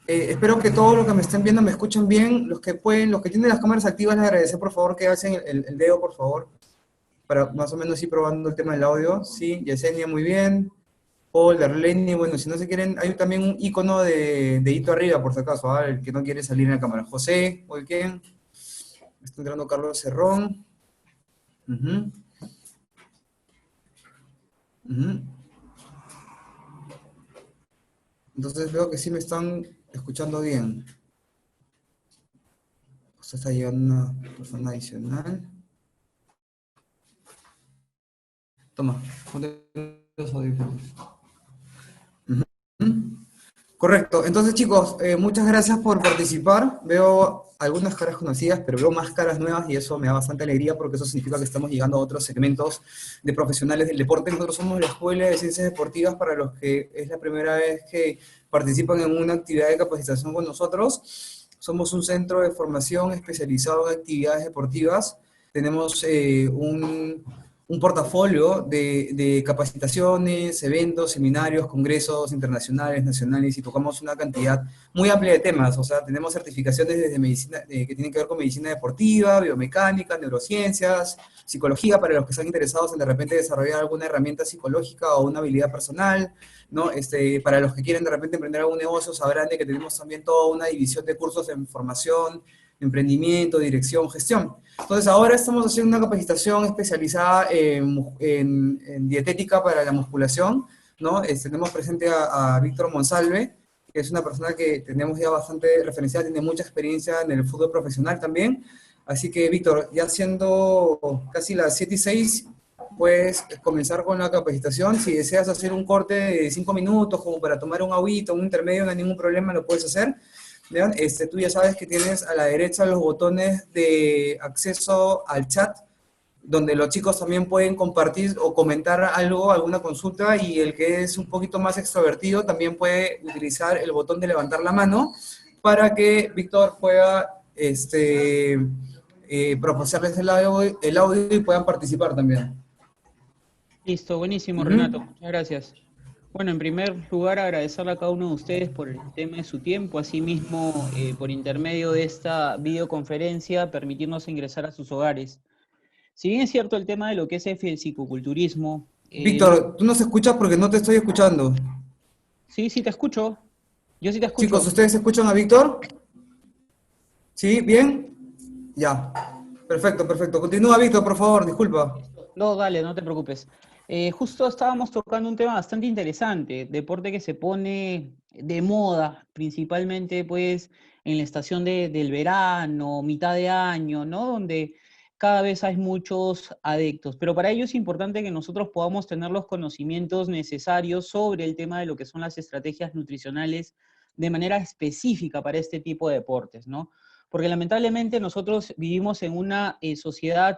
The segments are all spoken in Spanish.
Espero que todos los que me estén viendo me escuchen bien. Los que pueden, los que tienen las cámaras activas, les agradecer por favor que hacen el dedo, por favor, para más o menos ir probando el tema del audio. Sí, Yesenia, muy bien. Paul, Darlene, bueno, si no se quieren, hay también un icono de hito arriba, por si acaso, el que no quiere salir en la cámara. José, muy bien. Está entrando Carlos Cerrón. Ujú, ujú. Entonces veo que sí me están escuchando bien. O sea, está llegando una persona adicional. Toma, ponte los audífonos. Correcto. Entonces, chicos, muchas gracias por participar. Veo algunas caras conocidas, pero veo más caras nuevas y eso me da bastante alegría porque eso significa que estamos llegando a otros segmentos de profesionales del deporte. Nosotros somos la Escuela de Ciencias Deportivas para los que es la primera vez que participan en una actividad de capacitación con nosotros. Somos un centro de formación especializado en actividades deportivas. Tenemos un portafolio de capacitaciones, eventos, seminarios, congresos internacionales, nacionales, y tocamos una cantidad muy amplia de temas. O sea, tenemos certificaciones desde medicina, que tienen que ver con medicina deportiva, biomecánica, neurociencias, psicología, para los que están interesados en de repente desarrollar alguna herramienta psicológica o una habilidad personal, ¿no? Para los que quieren de repente emprender algún negocio, sabrán de que tenemos también toda una división de cursos en formación, emprendimiento, dirección, gestión. Entonces ahora estamos haciendo una capacitación especializada en dietética para la musculación, ¿no? Tenemos presente a Víctor Monsalve, que es una persona que tenemos ya bastante referenciada, tiene mucha experiencia en el fútbol profesional también. Así que, Víctor, ya siendo casi las 7:06, puedes comenzar con la capacitación. Si deseas hacer un corte de 5 minutos, como para tomar un agüito, un intermedio, no hay ningún problema, lo puedes hacer. Vean, tú ya sabes que tienes a la derecha los botones de acceso al chat, donde los chicos también pueden compartir o comentar algo, alguna consulta, y el que es un poquito más extrovertido también puede utilizar el botón de levantar la mano para que Víctor pueda proporcionarles el audio y puedan participar también. Listo, buenísimo, Renato. Ujú. Muchas gracias. Bueno, en primer lugar, agradecerle a cada uno de ustedes por el tema de su tiempo, asimismo, por intermedio de esta videoconferencia, permitirnos ingresar a sus hogares. Si bien es cierto el tema de lo que es el psicoculturismo, Víctor, tú no se escuchas porque no te estoy escuchando. sí, sí te escucho, yo sí te Chicos, escucho. ¿ustedes escuchan a Víctor? ¿Sí? ¿Bien? Ya. Perfecto, perfecto. Continúa, Víctor, por favor, disculpa. Listo. No, dale, no te preocupes. Justo estábamos tocando un tema bastante interesante, deporte que se pone de moda, principalmente pues en la estación del verano, mitad de año, ¿no? Donde cada vez hay muchos adeptos. Pero para ello es importante que nosotros podamos tener los conocimientos necesarios sobre el tema de lo que son las estrategias nutricionales de manera específica para este tipo de deportes, ¿no? Porque lamentablemente nosotros vivimos en una sociedad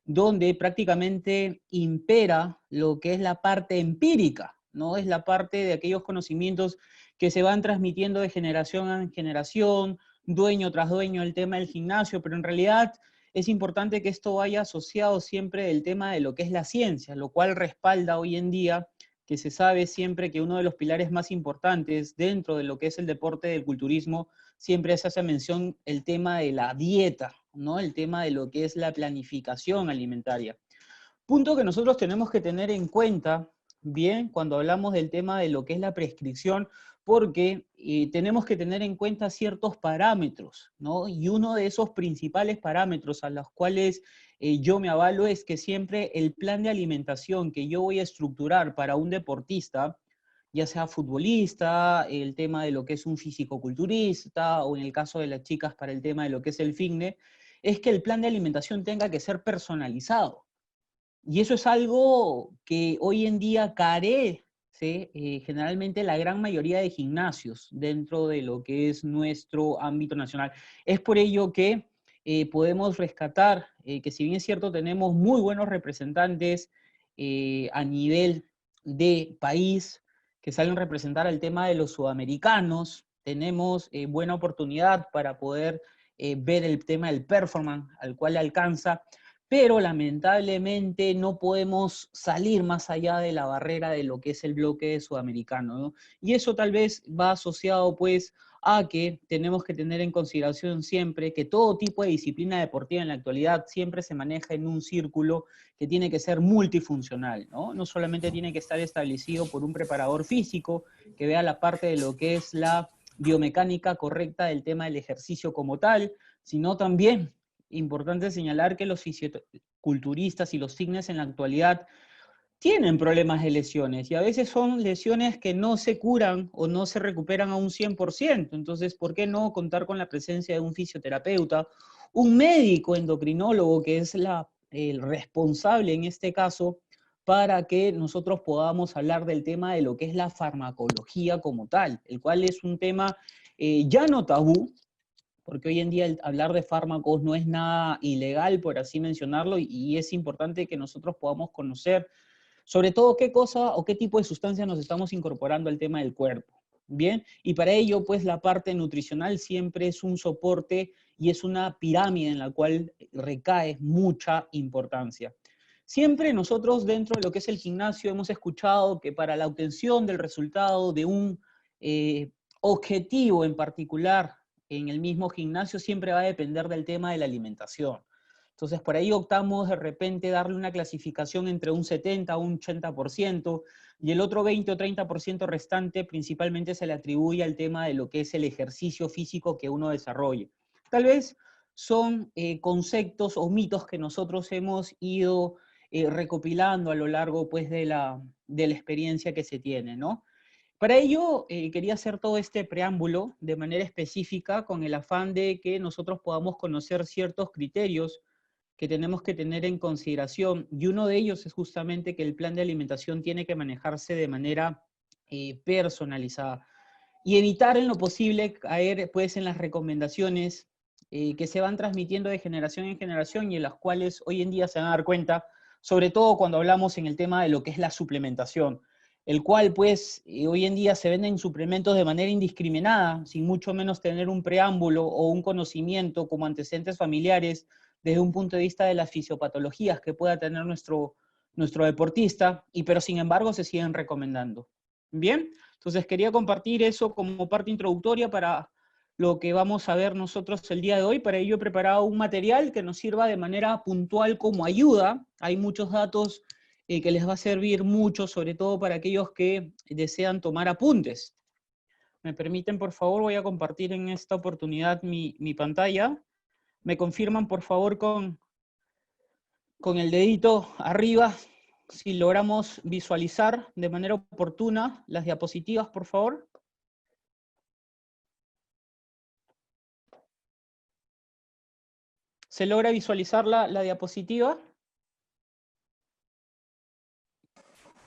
donde prácticamente impera lo que es la parte empírica, ¿no? Es la parte de aquellos conocimientos que se van transmitiendo de generación en generación, dueño tras dueño el tema del gimnasio, pero en realidad es importante que esto vaya asociado siempre del tema de lo que es la ciencia, lo cual respalda hoy en día que se sabe siempre que uno de los pilares más importantes dentro de lo que es el deporte del culturismo siempre se hace mención el tema de la dieta, ¿no? El tema de lo que es la planificación alimentaria. Punto que nosotros tenemos que tener en cuenta, bien, cuando hablamos del tema de lo que es la prescripción, porque tenemos que tener en cuenta ciertos parámetros, ¿no? Y uno de esos principales parámetros a los cuales yo me avalo es que siempre el plan de alimentación que yo voy a estructurar para un deportista, ya sea futbolista, el tema de lo que es un fisicoculturista, o en el caso de las chicas para el tema de lo que es el fitness, es que el plan de alimentación tenga que ser personalizado. Y eso es algo que hoy en día carece generalmente la gran mayoría de gimnasios dentro de lo que es nuestro ámbito nacional. Es por ello que podemos rescatar que si bien es cierto tenemos muy buenos representantes a nivel de país que salen a representar el tema de los sudamericanos, tenemos buena oportunidad para poder ver el tema del performance al cual alcanza, pero lamentablemente no podemos salir más allá de la barrera de lo que es el bloque sudamericano, ¿no? Y eso tal vez va asociado pues a que tenemos que tener en consideración siempre que todo tipo de disciplina deportiva en la actualidad siempre se maneja en un círculo que tiene que ser multifuncional, ¿no? No solamente tiene que estar establecido por un preparador físico que vea la parte de lo que es la biomecánica correcta del tema del ejercicio como tal, sino también, importante señalar que los fisiculturistas y los fitness en la actualidad tienen problemas de lesiones y a veces son lesiones que no se curan o no se recuperan a un 100%. Entonces, ¿por qué no contar con la presencia de un fisioterapeuta, un médico endocrinólogo que es el responsable en este caso para que nosotros podamos hablar del tema de lo que es la farmacología como tal, el cual es un tema ya no tabú, porque hoy en día hablar de fármacos no es nada ilegal, por así mencionarlo, y es importante que nosotros podamos conocer sobre todo qué cosa o qué tipo de sustancias nos estamos incorporando al tema del cuerpo. Bien, y para ello, pues la parte nutricional siempre es un soporte y es una pirámide en la cual recae mucha importancia. Siempre nosotros dentro de lo que es el gimnasio hemos escuchado que para la obtención del resultado de un objetivo en particular en el mismo gimnasio siempre va a depender del tema de la alimentación. Entonces, por ahí optamos de repente darle una clasificación entre un 70 a un 80%, y el otro 20 o 30% restante principalmente se le atribuye al tema de lo que es el ejercicio físico que uno desarrolle. Tal vez son conceptos o mitos que nosotros hemos ido recopilando a lo largo pues, de la experiencia que se tiene, ¿no? Para ello, quería hacer todo este preámbulo de manera específica con el afán de que nosotros podamos conocer ciertos criterios que tenemos que tener en consideración, y uno de ellos es justamente que el plan de alimentación tiene que manejarse de manera personalizada y evitar en lo posible caer pues en las recomendaciones que se van transmitiendo de generación en generación y en las cuales hoy en día se van a dar cuenta, sobre todo cuando hablamos en el tema de lo que es la suplementación, el cual pues hoy en día se venden suplementos de manera indiscriminada, sin mucho menos tener un preámbulo o un conocimiento como antecedentes familiares desde un punto de vista de las fisiopatologías que pueda tener nuestro deportista, pero sin embargo se siguen recomendando. Bien, entonces quería compartir eso como parte introductoria para lo que vamos a ver nosotros el día de hoy. Para ello he preparado un material que nos sirva de manera puntual como ayuda. Hay muchos datos que les va a servir mucho, sobre todo para aquellos que desean tomar apuntes. ¿Me permiten, por favor? Voy a compartir en esta oportunidad mi pantalla. ¿Me confirman, por favor, con el dedito arriba si logramos visualizar de manera oportuna las diapositivas, por favor? ¿Se logra visualizar la diapositiva?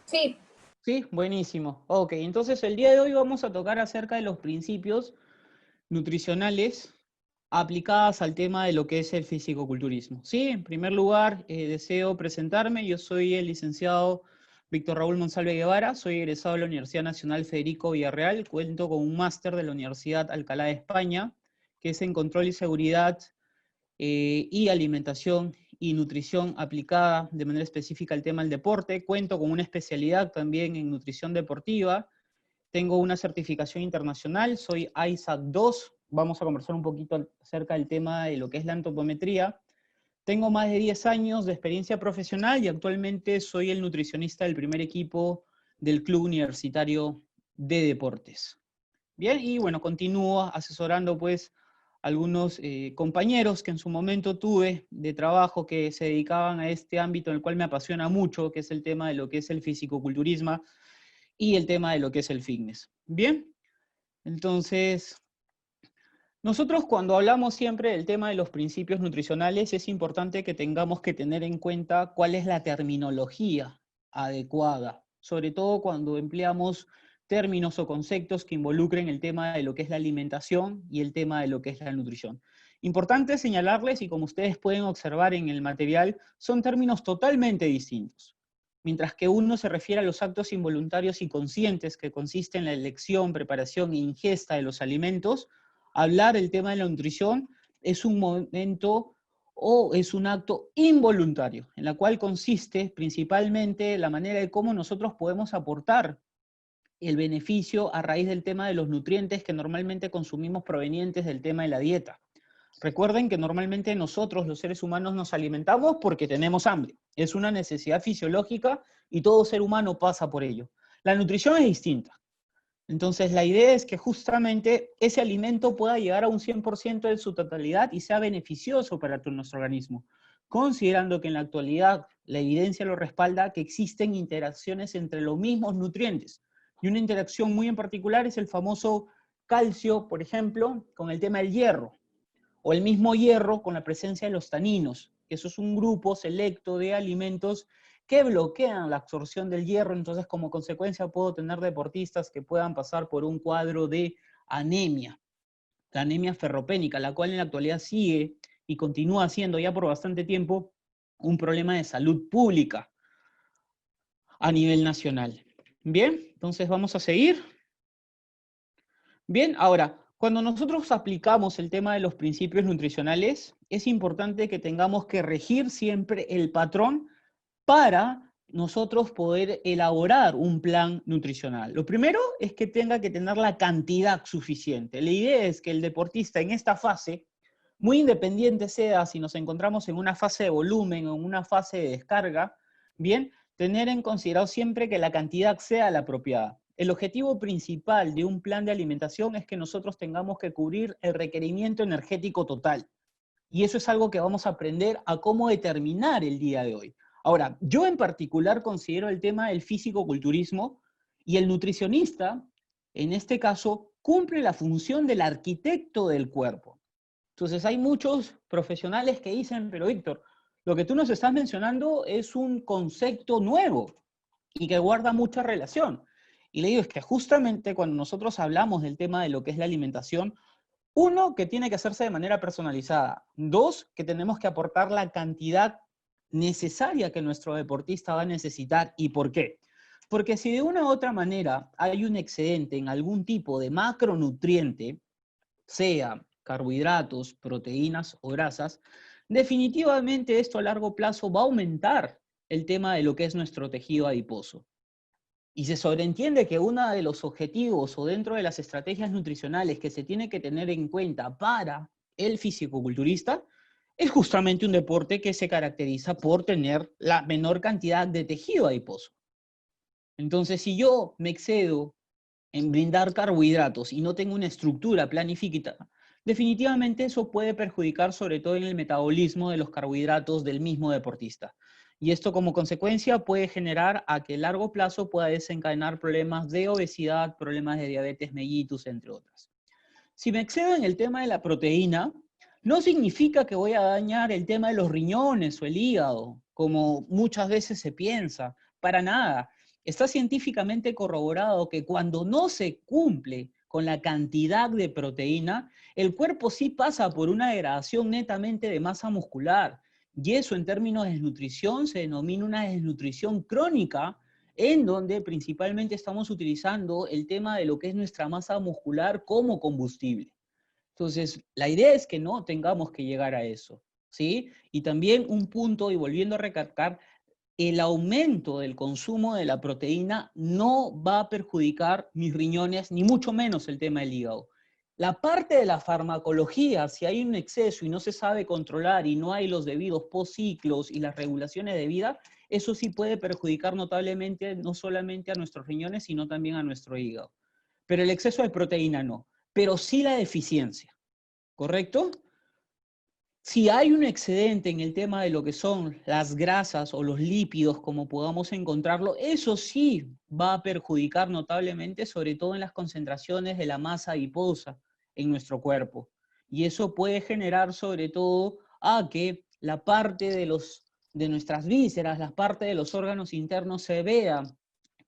Sí. Sí, buenísimo. Ok, entonces el día de hoy vamos a tocar acerca de los principios nutricionales aplicadas al tema de lo que es el fisicoculturismo. Sí, en primer lugar, deseo presentarme. Yo soy el licenciado Víctor Raúl Monsalve Guevara, soy egresado de la Universidad Nacional Federico Villarreal, cuento con un máster de la Universidad Alcalá de España, que es en Control y Seguridad y Alimentación y Nutrición aplicada de manera específica al tema del deporte. Cuento con una especialidad también en nutrición deportiva. Tengo una certificación internacional, soy ISAC 2. Vamos a conversar un poquito acerca del tema de lo que es la antropometría. Tengo más de 10 años de experiencia profesional y actualmente soy el nutricionista del primer equipo del Club Universitario de Deportes. Bien, y bueno, continúo asesorando pues algunos compañeros que en su momento tuve de trabajo que se dedicaban a este ámbito en el cual me apasiona mucho, que es el tema de lo que es el fisicoculturismo y el tema de lo que es el fitness. Bien, entonces, nosotros cuando hablamos siempre del tema de los principios nutricionales, es importante que tengamos que tener en cuenta cuál es la terminología adecuada, sobre todo cuando empleamos términos o conceptos que involucren el tema de lo que es la alimentación y el tema de lo que es la nutrición. Importante señalarles, y como ustedes pueden observar en el material, son términos totalmente distintos. Mientras que uno se refiere a los actos involuntarios y conscientes que consisten en la elección, preparación e ingesta de los alimentos, hablar del tema de la nutrición es un momento o es un acto involuntario, en la cual consiste principalmente la manera de cómo nosotros podemos aportar el beneficio a raíz del tema de los nutrientes que normalmente consumimos provenientes del tema de la dieta. Recuerden que normalmente nosotros, los seres humanos, nos alimentamos porque tenemos hambre. Es una necesidad fisiológica y todo ser humano pasa por ello. La nutrición es distinta. Entonces, la idea es que justamente ese alimento pueda llegar a un 100% de su totalidad y sea beneficioso para nuestro organismo, considerando que en la actualidad la evidencia lo respalda que existen interacciones entre los mismos nutrientes. Y una interacción muy en particular es el famoso calcio, por ejemplo, con el tema del hierro, o el mismo hierro con la presencia de los taninos, que eso es un grupo selecto de alimentos que bloquean la absorción del hierro, entonces como consecuencia puedo tener deportistas que puedan pasar por un cuadro de anemia, la anemia ferropénica, la cual en la actualidad sigue y continúa siendo ya por bastante tiempo un problema de salud pública a nivel nacional. Bien, entonces vamos a seguir. Bien, ahora, cuando nosotros aplicamos el tema de los principios nutricionales, es importante que tengamos que regir siempre el patrón para nosotros poder elaborar un plan nutricional. Lo primero es que tenga que tener la cantidad suficiente. La idea es que el deportista en esta fase, muy independiente sea si nos encontramos en una fase de volumen o en una fase de descarga, bien, tener en consideración siempre que la cantidad sea la apropiada. El objetivo principal de un plan de alimentación es que nosotros tengamos que cubrir el requerimiento energético total. Y eso es algo que vamos a aprender a cómo determinar el día de hoy. Ahora, yo en particular considero el tema del físico-culturismo y el nutricionista, en este caso, cumple la función del arquitecto del cuerpo. Entonces hay muchos profesionales que dicen, pero Víctor, lo que tú nos estás mencionando es un concepto nuevo y que guarda mucha relación. Y le digo, es que justamente cuando nosotros hablamos del tema de lo que es la alimentación, uno, que tiene que hacerse de manera personalizada. Dos, que tenemos que aportar la cantidad necesaria que nuestro deportista va a necesitar. ¿Y por qué? Porque si de una u otra manera hay un excedente en algún tipo de macronutriente, sea carbohidratos, proteínas o grasas, definitivamente esto a largo plazo va a aumentar el tema de lo que es nuestro tejido adiposo. Y se sobreentiende que uno de los objetivos o dentro de las estrategias nutricionales que se tiene que tener en cuenta para el fisicoculturista es justamente un deporte que se caracteriza por tener la menor cantidad de tejido adiposo. Entonces, si yo me excedo en brindar carbohidratos y no tengo una estructura planificada, definitivamente eso puede perjudicar sobre todo en el metabolismo de los carbohidratos del mismo deportista. Y esto como consecuencia puede generar a que a largo plazo pueda desencadenar problemas de obesidad, problemas de diabetes mellitus, entre otras. Si me excedo en el tema de la proteína, no significa que voy a dañar el tema de los riñones o el hígado, como muchas veces se piensa. Para nada. Está científicamente corroborado que cuando no se cumple con la cantidad de proteína, el cuerpo sí pasa por una degradación netamente de masa muscular. Y eso en términos de desnutrición se denomina una desnutrición crónica, en donde principalmente estamos utilizando el tema de lo que es nuestra masa muscular como combustible. Entonces, la idea es que no tengamos que llegar a eso, ¿sí? Y también un punto, y volviendo a recalcar, el aumento del consumo de la proteína no va a perjudicar mis riñones, ni mucho menos el tema del hígado. La parte de la farmacología, si hay un exceso y no se sabe controlar y no hay los debidos postciclos y las regulaciones de vida, eso sí puede perjudicar notablemente no solamente a nuestros riñones, sino también a nuestro hígado. Pero el exceso de proteína no, pero sí la deficiencia, ¿correcto? Si hay un excedente en el tema de lo que son las grasas o los lípidos, como podamos encontrarlo, eso sí va a perjudicar notablemente, sobre todo en las concentraciones de la masa adiposa en nuestro cuerpo. Y eso puede generar sobre todo a que la parte de nuestras vísceras, la parte de los órganos internos se vea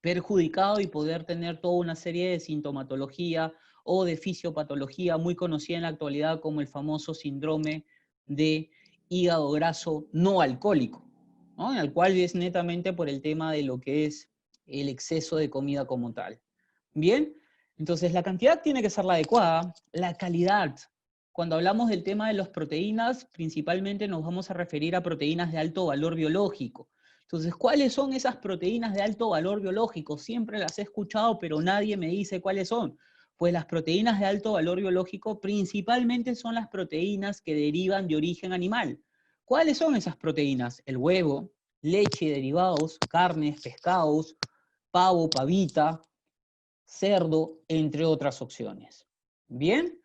perjudicado y poder tener toda una serie de sintomatología o de fisiopatología muy conocida en la actualidad como el famoso síndrome de hígado graso no alcohólico, ¿no? En el cual es netamente por el tema de lo que es el exceso de comida como tal. Bien, entonces la cantidad tiene que ser la adecuada, la calidad. Cuando hablamos del tema de las proteínas, principalmente nos vamos a referir a proteínas de alto valor biológico. Entonces, ¿cuáles son esas proteínas de alto valor biológico? Siempre las he escuchado, pero nadie me dice cuáles son. Pues las proteínas de alto valor biológico principalmente son las proteínas que derivan de origen animal. ¿Cuáles son esas proteínas? El huevo, leche y derivados, carnes, pescados, pavo, pavita, cerdo, entre otras opciones. Bien,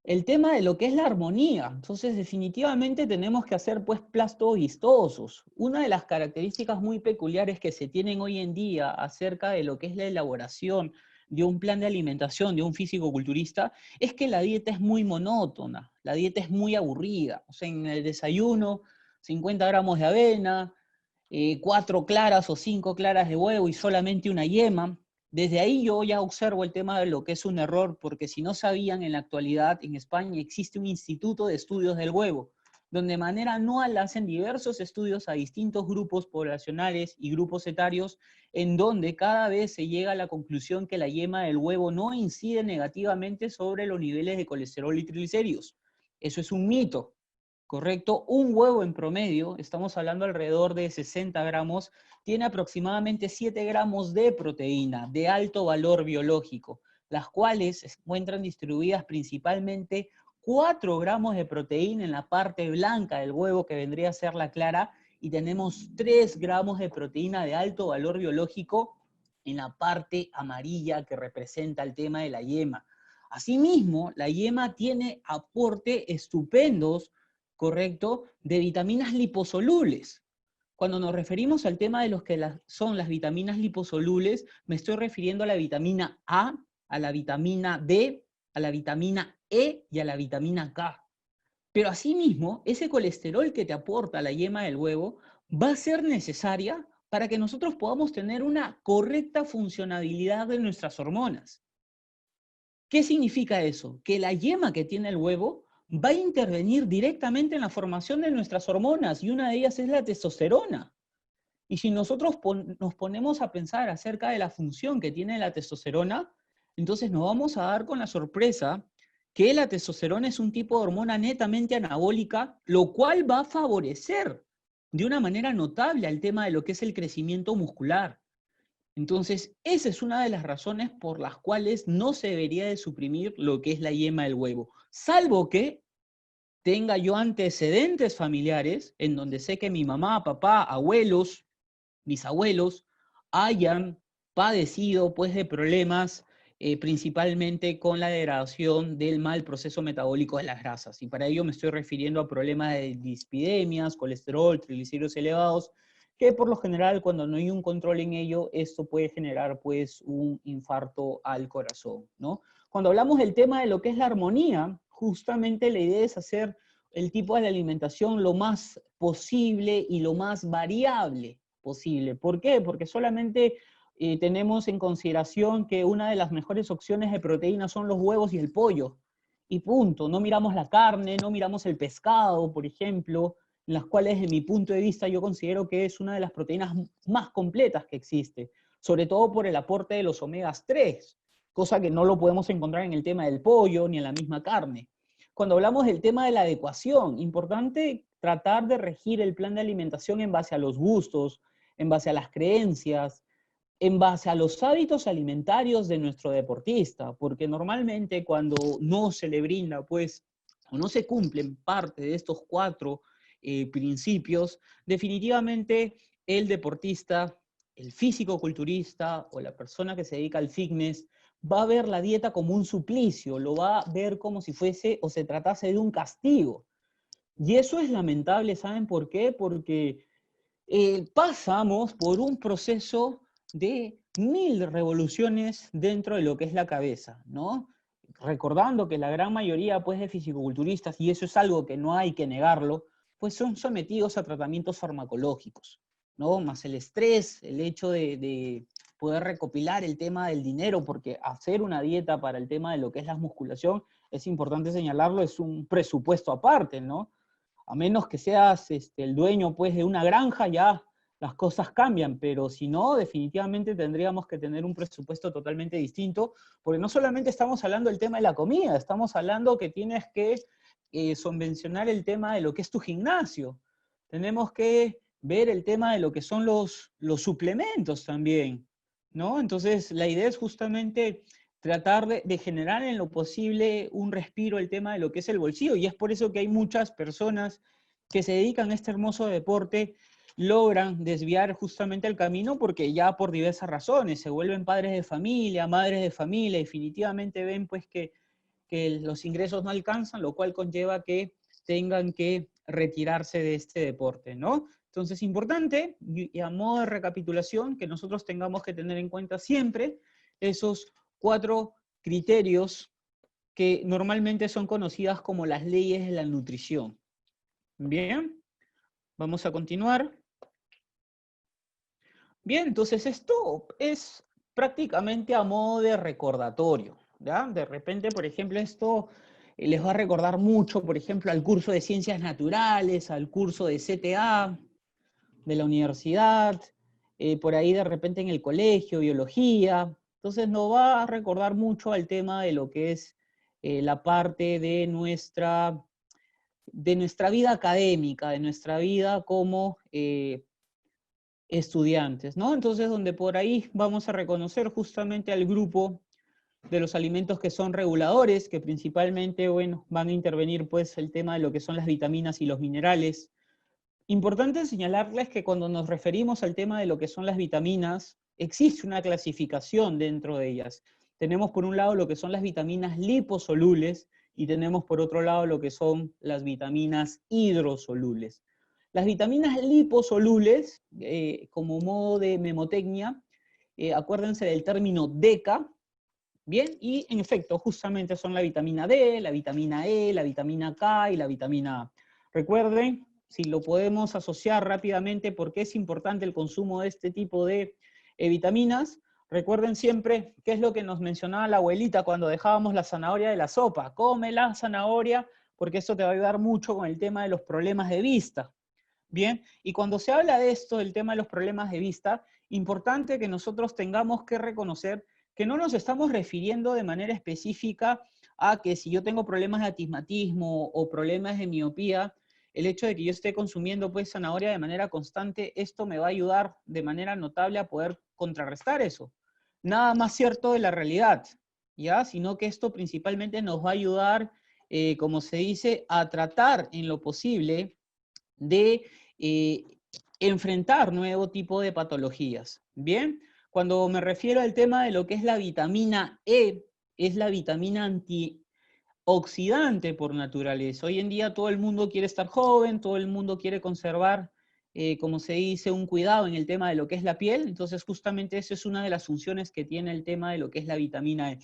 el tema de lo que es la armonía. Entonces, definitivamente tenemos que hacer pues platos vistosos. Una de las características muy peculiares que se tienen hoy en día acerca de lo que es la elaboración de un plan de alimentación de un físico-culturista es que la dieta es muy monótona, la dieta es muy aburrida. O sea, en el desayuno, 50 gramos de avena, 4 claras o 5 claras de huevo y solamente una yema. Desde ahí yo ya observo el tema de lo que es un error, porque si no sabían, en la actualidad en España existe un instituto de estudios del huevo, donde de manera anual hacen diversos estudios a distintos grupos poblacionales y grupos etarios, en donde cada vez se llega a la conclusión que la yema del huevo no incide negativamente sobre los niveles de colesterol y triglicéridos. Eso es un mito. ¿Correcto? Un huevo en promedio, estamos hablando alrededor de 60 gramos, tiene aproximadamente 7 gramos de proteína de alto valor biológico, las cuales se encuentran distribuidas principalmente 4 gramos de proteína en la parte blanca del huevo, que vendría a ser la clara, y tenemos 3 gramos de proteína de alto valor biológico en la parte amarilla, que representa el tema de la yema. Asimismo, la yema tiene aportes estupendos, ¿correcto?, de vitaminas liposolubles. Cuando nos referimos al tema de los que son las vitaminas liposolubles, me estoy refiriendo a la vitamina A, a la vitamina D, a la vitamina E y a la vitamina K. Pero asimismo, ese colesterol que te aporta la yema del huevo va a ser necesaria para que nosotros podamos tener una correcta funcionalidad de nuestras hormonas. ¿Qué significa eso? Que la yema que tiene el huevo va a intervenir directamente en la formación de nuestras hormonas, y una de ellas es la testosterona. Y si nosotros nos ponemos a pensar acerca de la función que tiene la testosterona, entonces nos vamos a dar con la sorpresa que la testosterona es un tipo de hormona netamente anabólica, lo cual va a favorecer de una manera notable al tema de lo que es el crecimiento muscular. Entonces, esa es una de las razones por las cuales no se debería de suprimir lo que es la yema del huevo, salvo que tenga yo antecedentes familiares en donde sé que mi mamá, papá, abuelos, mis abuelos hayan padecido pues de problemas principalmente con la degradación del mal proceso metabólico de las grasas. Y para ello me estoy refiriendo a problemas de dislipidemias, colesterol, triglicéridos elevados, que por lo general cuando no hay un control en ello, esto puede generar pues un infarto al corazón, ¿no? Cuando hablamos del tema de lo que es la armonía, justamente la idea es hacer el tipo de la alimentación lo más posible y lo más variable posible. ¿Por qué? Porque solamente tenemos en consideración que una de las mejores opciones de proteína son los huevos y el pollo. Y punto. No miramos la carne, no miramos el pescado, por ejemplo, en las cuales, desde mi punto de vista, yo considero que es una de las proteínas más completas que existe, sobre todo por el aporte de los omegas 3, cosa que no lo podemos encontrar en el tema del pollo ni en la misma carne. Cuando hablamos del tema de la adecuación, importante tratar de regir el plan de alimentación en base a los gustos, en base a las creencias, en base a los hábitos alimentarios de nuestro deportista, porque normalmente cuando no se le brinda, pues, o no se cumplen parte de estos 4 principios, definitivamente el deportista, el físico-culturista o la persona que se dedica al fitness va a ver la dieta como un suplicio, lo va a ver como si fuese o se tratase de un castigo. Y eso es lamentable, ¿saben por qué? Porque pasamos por un proceso de 1000 revoluciones dentro de lo que es la cabeza, ¿no? Recordando que la gran mayoría pues, de fisicoculturistas, y eso es algo que no hay que negarlo, pues son sometidos a tratamientos farmacológicos, ¿no? Más el estrés, el hecho de poder recopilar el tema del dinero, porque hacer una dieta para el tema de lo que es la musculación, es importante señalarlo, es un presupuesto aparte, ¿no? A menos que seas el dueño pues, de una granja, ya las cosas cambian, pero si no, definitivamente tendríamos que tener un presupuesto totalmente distinto, porque no solamente estamos hablando del tema de la comida, estamos hablando que tienes que subvencionar el tema de lo que es tu gimnasio. Tenemos que ver el tema de lo que son los suplementos también, ¿no? Entonces, la idea es justamente tratar de generar en lo posible un respiro el tema de lo que es el bolsillo, y es por eso que hay muchas personas que se dedican a este hermoso deporte, logran desviar justamente el camino porque ya por diversas razones, se vuelven padres de familia, madres de familia, definitivamente ven pues que los ingresos no alcanzan, lo cual conlleva que tengan que retirarse de este deporte, ¿no? Entonces, importante, y a modo de recapitulación, que nosotros tengamos que tener en cuenta siempre esos 4 criterios que normalmente son conocidas como las leyes de la nutrición. Bien, vamos a continuar. Bien, entonces esto es prácticamente a modo de recordatorio, ¿ya? De repente, por ejemplo, esto les va a recordar mucho, por ejemplo, al curso de Ciencias Naturales, al curso de CTA, de la universidad, por ahí de repente en el colegio, biología. Entonces nos va a recordar mucho al tema de lo que es la parte de nuestra vida académica, de nuestra vida como estudiantes, ¿no? Entonces, donde por ahí vamos a reconocer justamente al grupo de los alimentos que son reguladores, que principalmente, bueno, van a intervenir pues el tema de lo que son las vitaminas y los minerales. Importante señalarles que cuando nos referimos al tema de lo que son las vitaminas, existe una clasificación dentro de ellas. Tenemos por un lado lo que son las vitaminas liposolubles y tenemos por otro lado lo que son las vitaminas hidrosolubles. Las vitaminas liposolubles, como modo de memotecnia, acuérdense del término DECA, bien, y en efecto, justamente son la vitamina D, la vitamina E, la vitamina K y la vitamina A. Recuerden, si lo podemos asociar rápidamente, por qué es importante el consumo de este tipo de vitaminas. Recuerden siempre qué es lo que nos mencionaba la abuelita cuando dejábamos la zanahoria de la sopa. Come la zanahoria porque eso te va a ayudar mucho con el tema de los problemas de vista. Bien, y cuando se habla de esto, del tema de los problemas de vista, importante que nosotros tengamos que reconocer que no nos estamos refiriendo de manera específica a que si yo tengo problemas de astigmatismo o problemas de miopía, el hecho de que yo esté consumiendo pues zanahoria de manera constante, esto me va a ayudar de manera notable a poder contrarrestar eso. Nada más cierto de la realidad, ¿ya? Sino que esto principalmente nos va a ayudar, como se dice, a tratar en lo posible de enfrentar nuevo tipo de patologías. Bien, cuando me refiero al tema de lo que es la vitamina E, es la vitamina antioxidante por naturaleza. Hoy en día todo el mundo quiere estar joven, todo el mundo quiere conservar, como se dice, un cuidado en el tema de lo que es la piel. Entonces justamente esa es una de las funciones que tiene el tema de lo que es la vitamina E.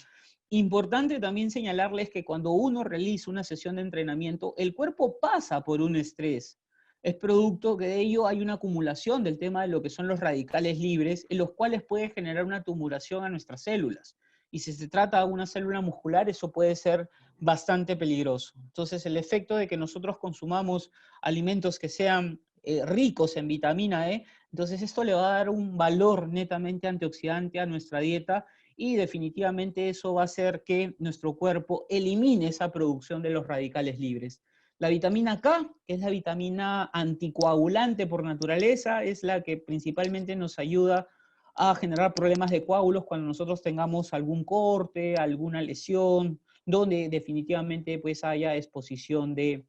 Importante también señalarles que cuando uno realiza una sesión de entrenamiento, el cuerpo pasa por un estrés. Es producto que de ello hay una acumulación del tema de lo que son los radicales libres, en los cuales puede generar una tumuración a nuestras células. Y si se trata de una célula muscular, eso puede ser bastante peligroso. Entonces, el efecto de que nosotros consumamos alimentos que sean ricos en vitamina E, entonces esto le va a dar un valor netamente antioxidante a nuestra dieta y definitivamente eso va a hacer que nuestro cuerpo elimine esa producción de los radicales libres. La vitamina K, que es la vitamina anticoagulante por naturaleza, es la que principalmente nos ayuda a generar problemas de coágulos cuando nosotros tengamos algún corte, alguna lesión, donde definitivamente pues haya exposición de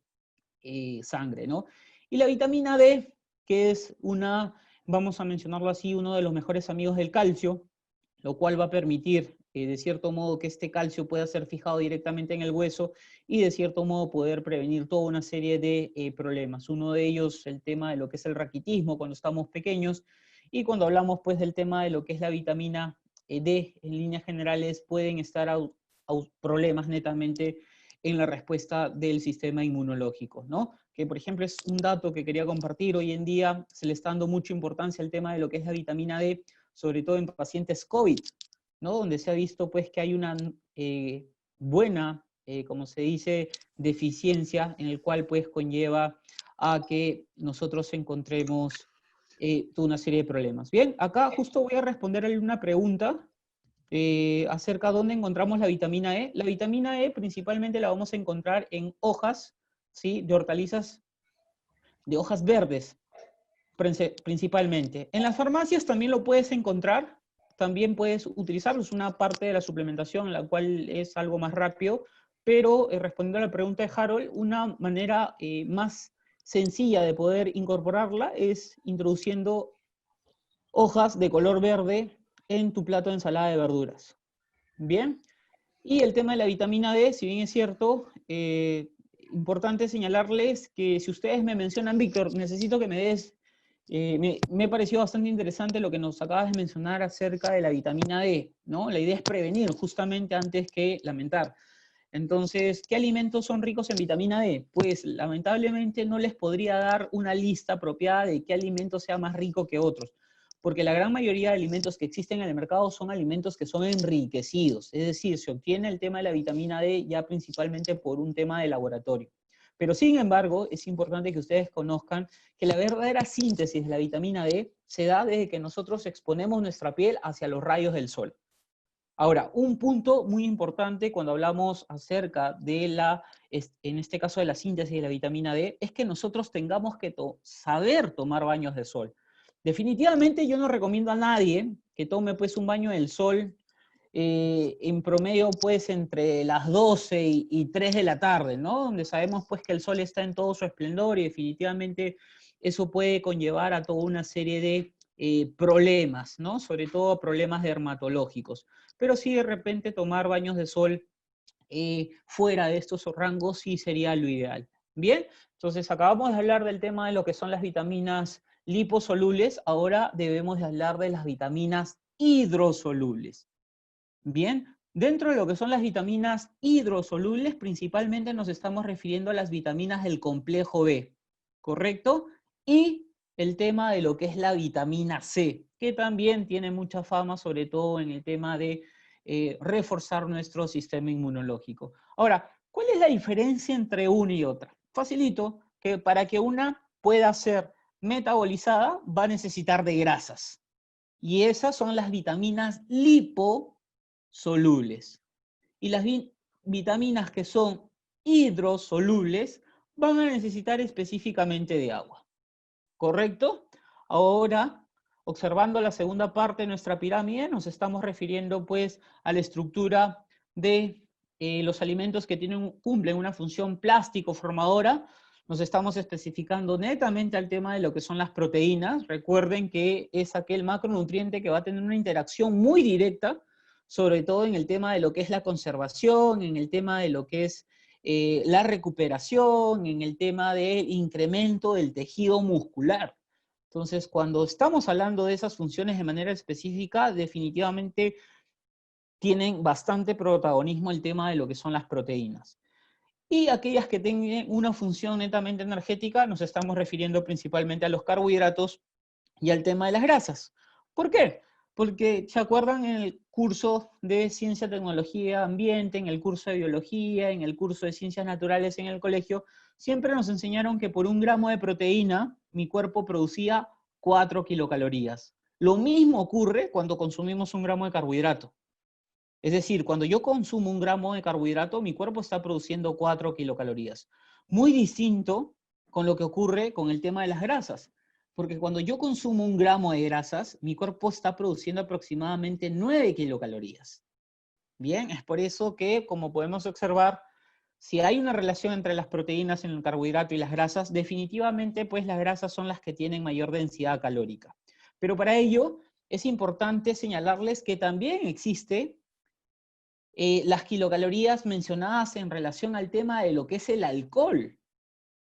sangre, ¿no? Y la vitamina D, que es vamos a mencionarlo así, uno de los mejores amigos del calcio, lo cual va a permitir, de cierto modo, que este calcio pueda ser fijado directamente en el hueso y, de cierto modo, poder prevenir toda una serie de problemas. Uno de ellos, el tema de lo que es el raquitismo cuando estamos pequeños, y cuando hablamos, pues, del tema de lo que es la vitamina D, en líneas generales, pueden estar problemas netamente en la respuesta del sistema inmunológico, ¿no? Que, por ejemplo, es un dato que quería compartir. Hoy en día se le está dando mucha importancia al tema de lo que es la vitamina D, sobre todo en pacientes COVID, ¿no? Donde se ha visto pues que hay una buena, como se dice, deficiencia en el cual pues conlleva a que nosotros encontremos toda una serie de problemas. Bien, acá justo voy a responderle una pregunta acerca de dónde encontramos la vitamina E. La vitamina E principalmente la vamos a encontrar en hojas, ¿sí? De hortalizas, de hojas verdes. principalmente. En las farmacias también lo puedes encontrar, también puedes utilizarlo, es una parte de la suplementación, la cual es algo más rápido, pero respondiendo a la pregunta de Harold, una manera más sencilla de poder incorporarla es introduciendo hojas de color verde en tu plato de ensalada de verduras. Bien, y el tema de la vitamina D, si bien es cierto, importante señalarles que si ustedes me mencionan, Víctor, necesito que me des, me pareció bastante interesante lo que nos acabas de mencionar acerca de la vitamina D, ¿no? La idea es prevenir justamente antes que lamentar. Entonces, ¿qué alimentos son ricos en vitamina D? Pues lamentablemente no les podría dar una lista apropiada de qué alimento sea más rico que otros, porque la gran mayoría de alimentos que existen en el mercado son alimentos que son enriquecidos, es decir, se obtiene el tema de la vitamina D ya principalmente por un tema de laboratorio. Pero sin embargo, es importante que ustedes conozcan que la verdadera síntesis de la vitamina D se da desde que nosotros exponemos nuestra piel hacia los rayos del sol. Ahora, un punto muy importante cuando hablamos acerca de en este caso de la síntesis de la vitamina D, es que nosotros tengamos que saber tomar baños de sol. Definitivamente yo no recomiendo a nadie que tome pues un baño del sol en promedio pues entre las 12 y 3 de la tarde, ¿no? Donde sabemos pues que el sol está en todo su esplendor y definitivamente eso puede conllevar a toda una serie de problemas, ¿no? Sobre todo problemas dermatológicos. Pero sí de repente tomar baños de sol fuera de estos rangos sí sería lo ideal. Bien, entonces acabamos de hablar del tema de lo que son las vitaminas liposolubles, ahora debemos de hablar de las vitaminas hidrosolubles. Bien, dentro de lo que son las vitaminas hidrosolubles, principalmente nos estamos refiriendo a las vitaminas del complejo B, ¿correcto? Y el tema de lo que es la vitamina C, que también tiene mucha fama, sobre todo en el tema de reforzar nuestro sistema inmunológico. Ahora, ¿cuál es la diferencia entre una y otra? Facilito, que para que una pueda ser metabolizada va a necesitar de grasas. Y esas son las vitaminas liposolubles. Y las vitaminas que son hidrosolubles van a necesitar específicamente de agua. ¿Correcto? Ahora, observando la segunda parte de nuestra pirámide, nos estamos refiriendo pues a la estructura de los alimentos que cumplen una función plástico formadora. Nos estamos especificando netamente al tema de lo que son las proteínas. Recuerden que es aquel macronutriente que va a tener una interacción muy directa, sobre todo en el tema de lo que es la conservación, en el tema de lo que es la recuperación, en el tema del incremento del tejido muscular. Entonces, cuando estamos hablando de esas funciones de manera específica, definitivamente tienen bastante protagonismo el tema de lo que son las proteínas. Y aquellas que tienen una función netamente energética, nos estamos refiriendo principalmente a los carbohidratos y al tema de las grasas. ¿Por qué? Porque, ¿se acuerdan en el curso de Ciencia, Tecnología, Ambiente, en el curso de Biología, en el curso de Ciencias Naturales en el colegio, siempre nos enseñaron que por 1 gramo de proteína, mi cuerpo producía 4 kilocalorías. Lo mismo ocurre cuando consumimos 1 gramo de carbohidrato. Es decir, cuando yo consumo 1 gramo de carbohidrato, mi cuerpo está produciendo 4 kilocalorías. Muy distinto con lo que ocurre con el tema de las grasas. Porque cuando yo consumo 1 gramo de grasas, mi cuerpo está produciendo aproximadamente 9 kilocalorías. Bien, es por eso que, como podemos observar, si hay una relación entre las proteínas en el carbohidrato y las grasas, definitivamente pues las grasas son las que tienen mayor densidad calórica. Pero para ello es importante señalarles que también existe las kilocalorías mencionadas en relación al tema de lo que es el alcohol.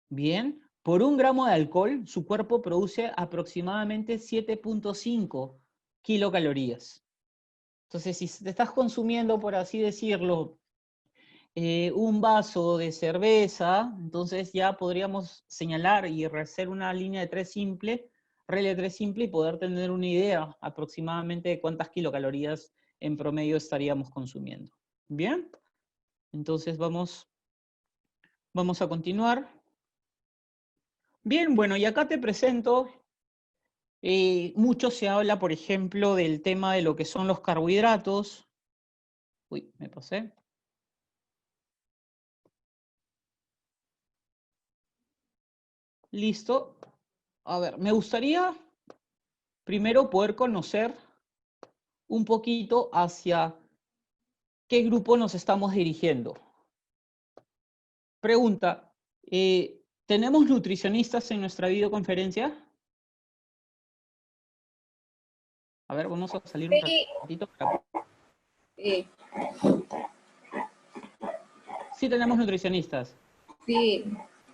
Bien, por 1 gramo de alcohol, su cuerpo produce aproximadamente 7.5 kilocalorías. Entonces, si te estás consumiendo, por así decirlo, un vaso de cerveza, entonces ya podríamos señalar y hacer una línea de 3 simple, regla de 3 simple, y poder tener una idea aproximadamente de cuántas kilocalorías en promedio estaríamos consumiendo. Bien, entonces vamos a continuar. Bien, bueno, y acá te presento, mucho se habla, por ejemplo, del tema de lo que son los carbohidratos. Uy, me pasé. Listo. a ver, me gustaría primero poder conocer un poquito hacia qué grupo nos estamos dirigiendo. Pregunta, ¿tenemos nutricionistas en nuestra videoconferencia? A ver, vamos a salir un Sí, ratito. sí, Sí tenemos nutricionistas. sí,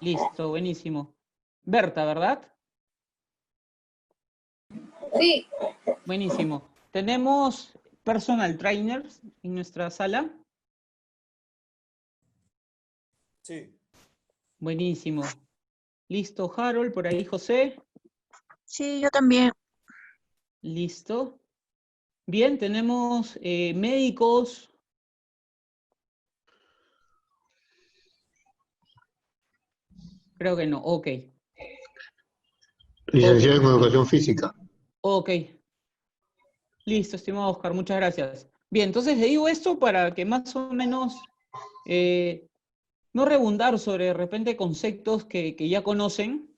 Listo, buenísimo. Berta, ¿verdad? sí, Buenísimo. ¿Tenemos personal trainers en nuestra sala? Sí. Buenísimo. Listo, Harold, por ahí José. Sí, yo también. Listo. Bien, tenemos médicos. Creo que no, ok. Licenciado en Educación Física. Ok. Listo, estimado Oscar, muchas gracias. Bien, entonces le digo esto para que más o menos no redundar sobre de repente conceptos que ya conocen,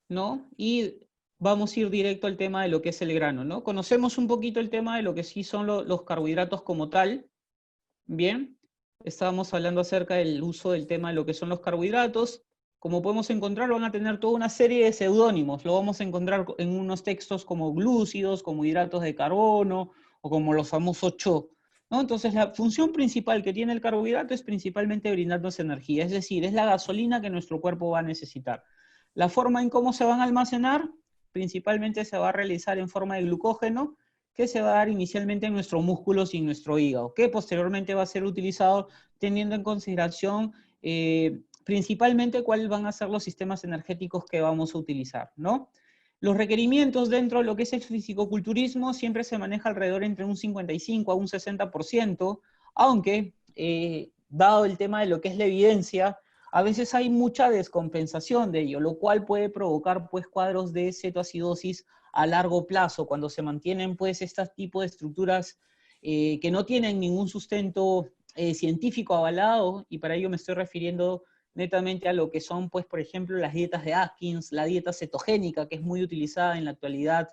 ¿no? Y vamos a ir directo al tema de lo que es el grano, ¿no? Conocemos un poquito el tema de lo que sí son los carbohidratos como tal, ¿bien? Estábamos hablando acerca del uso del tema de lo que son los carbohidratos. Como podemos encontrar, van a tener toda una serie de seudónimos. Lo vamos a encontrar en unos textos como glúcidos, como hidratos de carbono, o como los famosos CHO, ¿no? Entonces, la función principal que tiene el carbohidrato es principalmente brindarnos energía, es decir, es la gasolina que nuestro cuerpo va a necesitar. La forma en cómo se van a almacenar, principalmente se va a realizar en forma de glucógeno, que se va a dar inicialmente en nuestros músculos y en nuestro hígado, que posteriormente va a ser utilizado teniendo en consideración principalmente cuáles van a ser los sistemas energéticos que vamos a utilizar, ¿no? Los requerimientos dentro de lo que es el fisicoculturismo siempre se maneja alrededor entre un 55 a un 60%, aunque, dado el tema de lo que es la evidencia, a veces hay mucha descompensación de ello, lo cual puede provocar pues cuadros de cetoacidosis a largo plazo, cuando se mantienen pues este tipo de estructuras que no tienen ningún sustento científico avalado, y para ello me estoy refiriendo netamente a lo que son, pues, por ejemplo, las dietas de Atkins, la dieta cetogénica, que es muy utilizada en la actualidad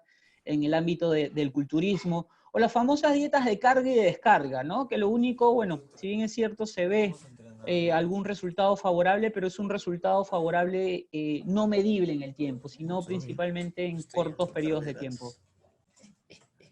en el ámbito del culturismo, o las famosas dietas de carga y de descarga, ¿no? Que lo único, bueno, si bien es cierto, se ve algún resultado favorable, pero es un resultado favorable no medible en el tiempo, sino principalmente en cortos periodos de tiempo.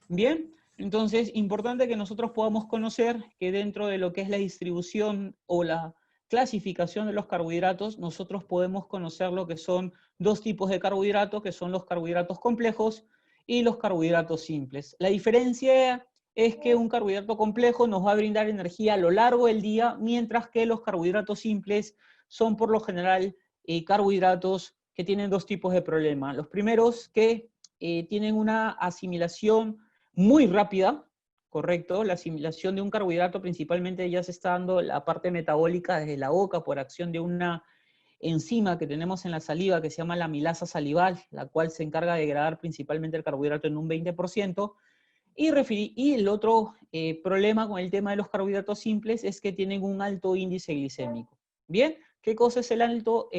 Bien, entonces, importante que nosotros podamos conocer que dentro de lo que es la distribución o la clasificación de los carbohidratos, nosotros podemos conocer lo que son dos tipos de carbohidratos, que son los carbohidratos complejos y los carbohidratos simples. La diferencia es que un carbohidrato complejo nos va a brindar energía a lo largo del día, mientras que los carbohidratos simples son por lo general carbohidratos que tienen dos tipos de problema. Los primeros que tienen una asimilación muy rápida, correcto, la asimilación de un carbohidrato principalmente ya se está dando la parte metabólica desde la boca por acción de una enzima que tenemos en la saliva que se llama la amilasa salival, la cual se encarga de degradar principalmente el carbohidrato en un 20%, y el otro problema con el tema de los carbohidratos simples es que tienen un alto índice glicémico. Bien, ¿qué cosa es el alto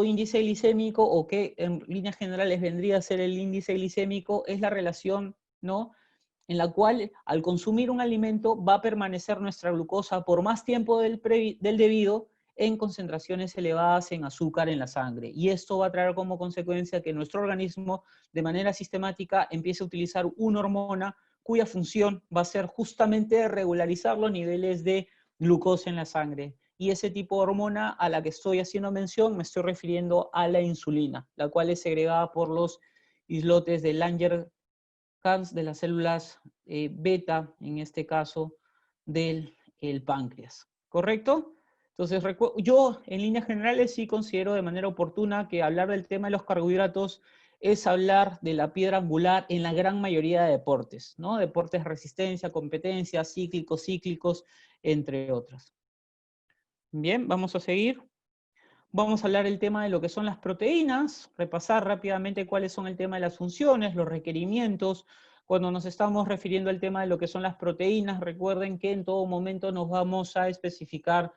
índice glicémico, o qué en líneas generales vendría a ser el índice glicémico? Es la relación, ¿no?, en la cual al consumir un alimento va a permanecer nuestra glucosa por más tiempo del debido en concentraciones elevadas en azúcar en la sangre. Y esto va a traer como consecuencia que nuestro organismo de manera sistemática empiece a utilizar una hormona cuya función va a ser justamente regularizar los niveles de glucosa en la sangre. Y ese tipo de hormona a la que estoy haciendo mención me estoy refiriendo a la insulina, la cual es segregada por los islotes de Langerhans de las células beta, en este caso del páncreas. ¿Correcto? Entonces, yo en líneas generales sí considero de manera oportuna que hablar del tema de los carbohidratos es hablar de la piedra angular en la gran mayoría de deportes, ¿no? Deportes de resistencia, competencia, cíclicos, entre otros. Bien, vamos a seguir. Vamos a hablar del tema de lo que son las proteínas, repasar rápidamente cuáles son el tema de las funciones, los requerimientos. Cuando nos estamos refiriendo al tema de lo que son las proteínas, recuerden que en todo momento nos vamos a especificar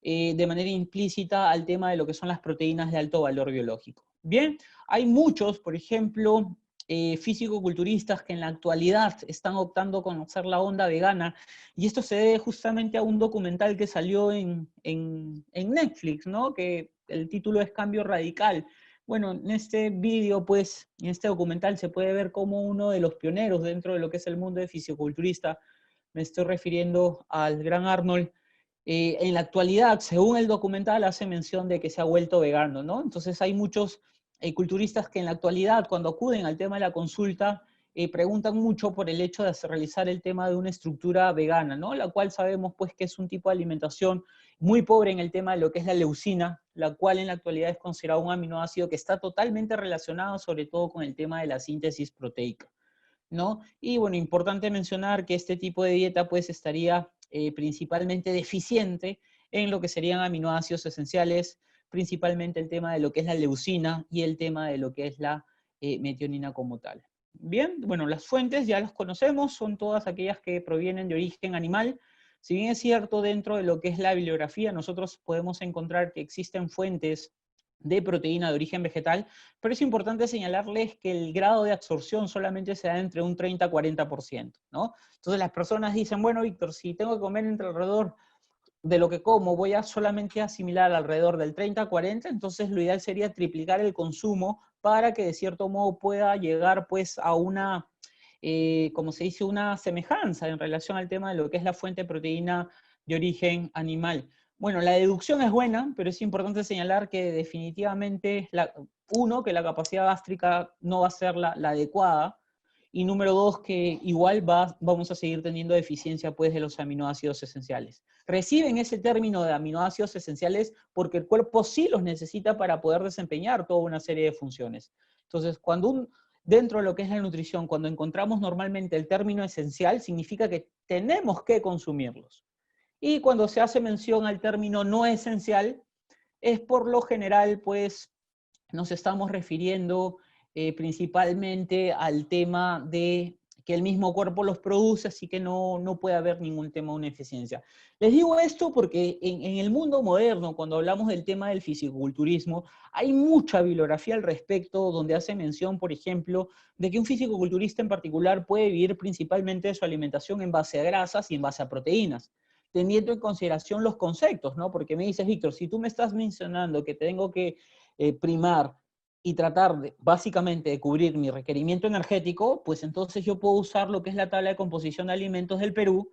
de manera implícita al tema de lo que son las proteínas de alto valor biológico. Bien, hay muchos, por ejemplo, físico-culturistas que en la actualidad están optando a conocer la onda vegana, y esto se debe justamente a un documental que salió en Netflix, ¿no? Que el título es Cambio Radical. Bueno, en este vídeo, pues, en este documental se puede ver como uno de los pioneros dentro de lo que es el mundo de fisicoculturista, me estoy refiriendo al gran Arnold, en la actualidad, según el documental, hace mención de que se ha vuelto vegano, ¿no? Entonces hay muchos culturistas que en la actualidad, cuando acuden al tema de la consulta, preguntan mucho por el hecho de realizar el tema de una estructura vegana, ¿no? La cual sabemos pues que es un tipo de alimentación muy pobre en el tema de lo que es la leucina, la cual en la actualidad es considerado un aminoácido que está totalmente relacionado sobre todo con el tema de la síntesis proteica, ¿no? Y bueno, importante mencionar que este tipo de dieta pues estaría principalmente deficiente en lo que serían aminoácidos esenciales, principalmente el tema de lo que es la leucina y el tema de lo que es la metionina como tal. Bien, bueno, las fuentes ya las conocemos, son todas aquellas que provienen de origen animal. Si bien es cierto, dentro de lo que es la bibliografía, nosotros podemos encontrar que existen fuentes de proteína de origen vegetal, pero es importante señalarles que el grado de absorción solamente se da entre un 30 a 40%, ¿no? Entonces las personas dicen, bueno, Víctor, si tengo que comer entre alrededor de lo que como, voy a solamente asimilar alrededor del 30 a 40, entonces lo ideal sería triplicar el consumo para que de cierto modo pueda llegar pues a una, como se dice, una semejanza en relación al tema de lo que es la fuente de proteína de origen animal. Bueno, la deducción es buena, pero es importante señalar que definitivamente, uno, que la capacidad gástrica no va a ser la adecuada, y número dos, que igual vamos a seguir teniendo deficiencia pues, de los aminoácidos esenciales. Reciben ese término de aminoácidos esenciales porque el cuerpo sí los necesita para poder desempeñar toda una serie de funciones. Entonces, dentro de lo que es la nutrición, cuando encontramos normalmente el término esencial, significa que tenemos que consumirlos. Y cuando se hace mención al término no esencial, es por lo general, pues, nos estamos refiriendo principalmente al tema de que el mismo cuerpo los produce, así que no puede haber ningún tema de una eficiencia. Les digo esto porque en el mundo moderno, cuando hablamos del tema del fisicoculturismo, hay mucha bibliografía al respecto, donde hace mención, por ejemplo, de que un fisicoculturista en particular puede vivir principalmente de su alimentación en base a grasas y en base a proteínas, teniendo en consideración los conceptos, ¿no? Porque me dices, Víctor, si tú me estás mencionando que tengo que primar y tratar básicamente de cubrir mi requerimiento energético, pues entonces yo puedo usar lo que es la tabla de composición de alimentos del Perú,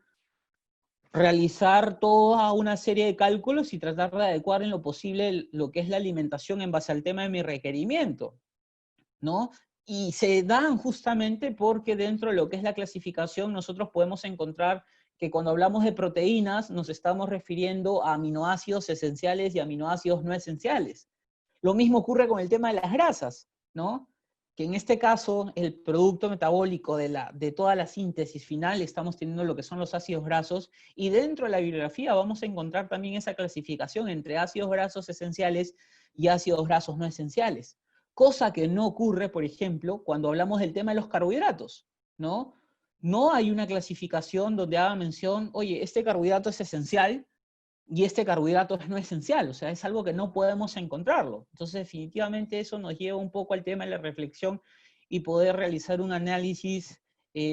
realizar toda una serie de cálculos y tratar de adecuar en lo posible lo que es la alimentación en base al tema de mi requerimiento, ¿no? Y se dan justamente porque dentro de lo que es la clasificación nosotros podemos encontrar que cuando hablamos de proteínas nos estamos refiriendo a aminoácidos esenciales y aminoácidos no esenciales. Lo mismo ocurre con el tema de las grasas, ¿no? Que en este caso el producto metabólico de toda la síntesis final estamos teniendo lo que son los ácidos grasos, y dentro de la bibliografía vamos a encontrar también esa clasificación entre ácidos grasos esenciales y ácidos grasos no esenciales. Cosa que no ocurre, por ejemplo, cuando hablamos del tema de los carbohidratos, ¿no? No hay una clasificación donde haga mención, oye, este carbohidrato es esencial, y este carbohidrato no es esencial, o sea, es algo que no podemos encontrarlo. Entonces, definitivamente eso nos lleva un poco al tema de la reflexión y poder realizar un análisis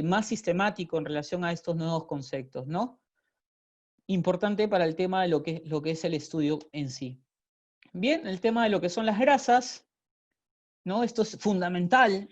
más sistemático en relación a estos nuevos conceptos, ¿no? Importante para el tema de lo que es el estudio en sí. Bien, el tema de lo que son las grasas, ¿no? Esto es fundamental,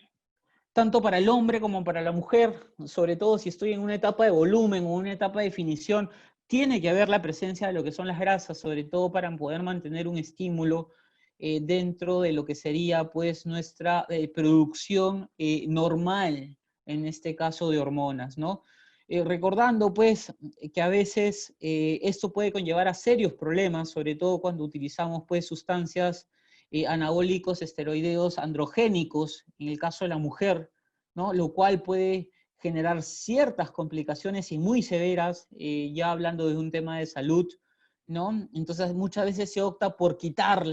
tanto para el hombre como para la mujer, sobre todo si estoy en una etapa de volumen o una etapa de definición, tiene que haber la presencia de lo que son las grasas, sobre todo para poder mantener un estímulo dentro de lo que sería pues nuestra producción normal, en este caso de hormonas, ¿no? Recordando pues que a veces esto puede conllevar a serios problemas, sobre todo cuando utilizamos pues sustancias anabólicos esteroideos androgénicos, en el caso de la mujer, ¿no? Lo cual puede generar ciertas complicaciones y muy severas, ya hablando de un tema de salud, ¿no? Entonces muchas veces se opta por quitar,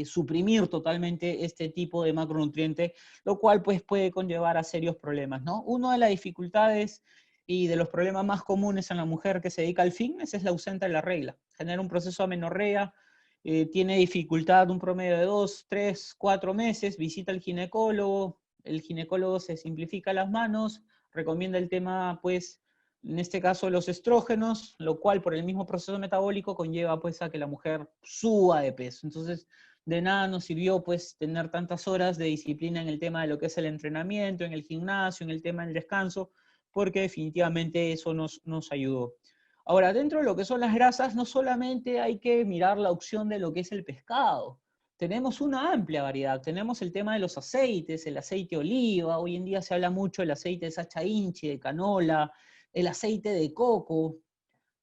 suprimir totalmente este tipo de macronutriente, lo cual pues puede conllevar a serios problemas, ¿no? Una de las dificultades y de los problemas más comunes en la mujer que se dedica al fitness es la ausente de la regla. Genera un proceso de amenorrea, tiene dificultad un promedio de 2, 3, 4 meses, visita al ginecólogo, el ginecólogo se simplifica las manos, recomienda el tema, pues, en este caso los estrógenos, lo cual por el mismo proceso metabólico conlleva pues a que la mujer suba de peso. Entonces, de nada nos sirvió pues tener tantas horas de disciplina en el tema de lo que es el entrenamiento, en el gimnasio, en el tema del descanso, porque definitivamente eso nos ayudó. Ahora, dentro de lo que son las grasas, no solamente hay que mirar la opción de lo que es el pescado, tenemos una amplia variedad. Tenemos el tema de los aceites, el aceite de oliva, hoy en día se habla mucho del aceite de Sacha Inchi, de canola, el aceite de coco,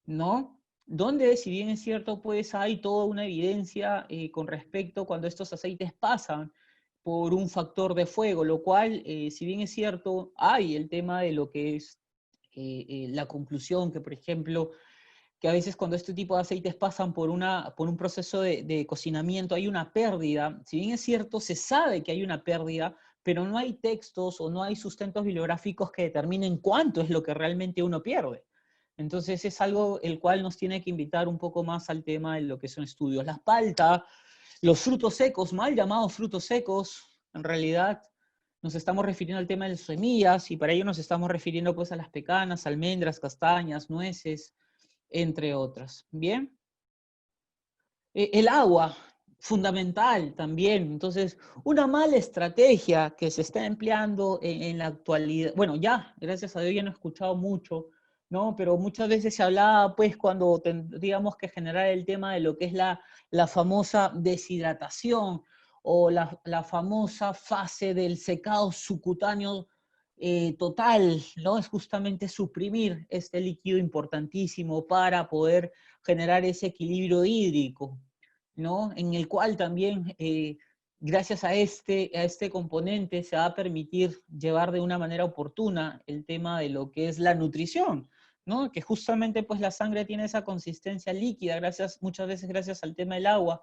¿no? Donde, si bien es cierto, pues hay toda una evidencia con respecto cuando estos aceites pasan por un factor de fuego, lo cual, si bien es cierto, hay el tema de lo que es la conclusión que, por ejemplo, que a veces cuando este tipo de aceites pasan por un proceso de cocinamiento hay una pérdida. Si bien es cierto, se sabe que hay una pérdida, pero no hay textos o no hay sustentos bibliográficos que determinen cuánto es lo que realmente uno pierde. Entonces es algo el cual nos tiene que invitar un poco más al tema de lo que son estudios. Las paltas, los frutos secos, mal llamados frutos secos, en realidad nos estamos refiriendo al tema de las semillas y para ello nos estamos refiriendo pues a las pecanas, almendras, castañas, nueces, entre otras. Bien. El agua, fundamental también. Entonces, una mala estrategia que se está empleando en la actualidad, bueno, ya, gracias a Dios ya no he escuchado mucho, ¿no? Pero muchas veces se hablaba, pues, cuando tendríamos que generar el tema de lo que es la famosa deshidratación o la famosa fase del secado subcutáneo total, ¿no? Es justamente suprimir este líquido importantísimo para poder generar ese equilibrio hídrico, ¿no? En el cual también, gracias a este componente, se va a permitir llevar de una manera oportuna el tema de lo que es la nutrición, ¿no? Que justamente pues la sangre tiene esa consistencia líquida, muchas veces gracias al tema del agua,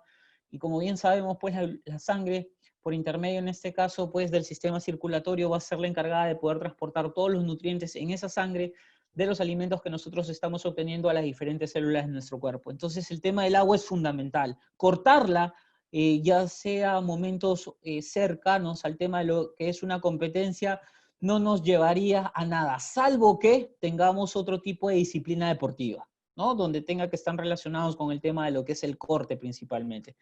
y como bien sabemos, pues la sangre, por intermedio en este caso, pues del sistema circulatorio, va a ser la encargada de poder transportar todos los nutrientes en esa sangre de los alimentos que nosotros estamos obteniendo a las diferentes células de nuestro cuerpo. Entonces el tema del agua es fundamental. Cortarla, ya sea momentos cercanos al tema de lo que es una competencia, no nos llevaría a nada, salvo que tengamos otro tipo de disciplina deportiva, ¿no? Donde tenga que estar relacionados con el tema de lo que es el corte principalmente.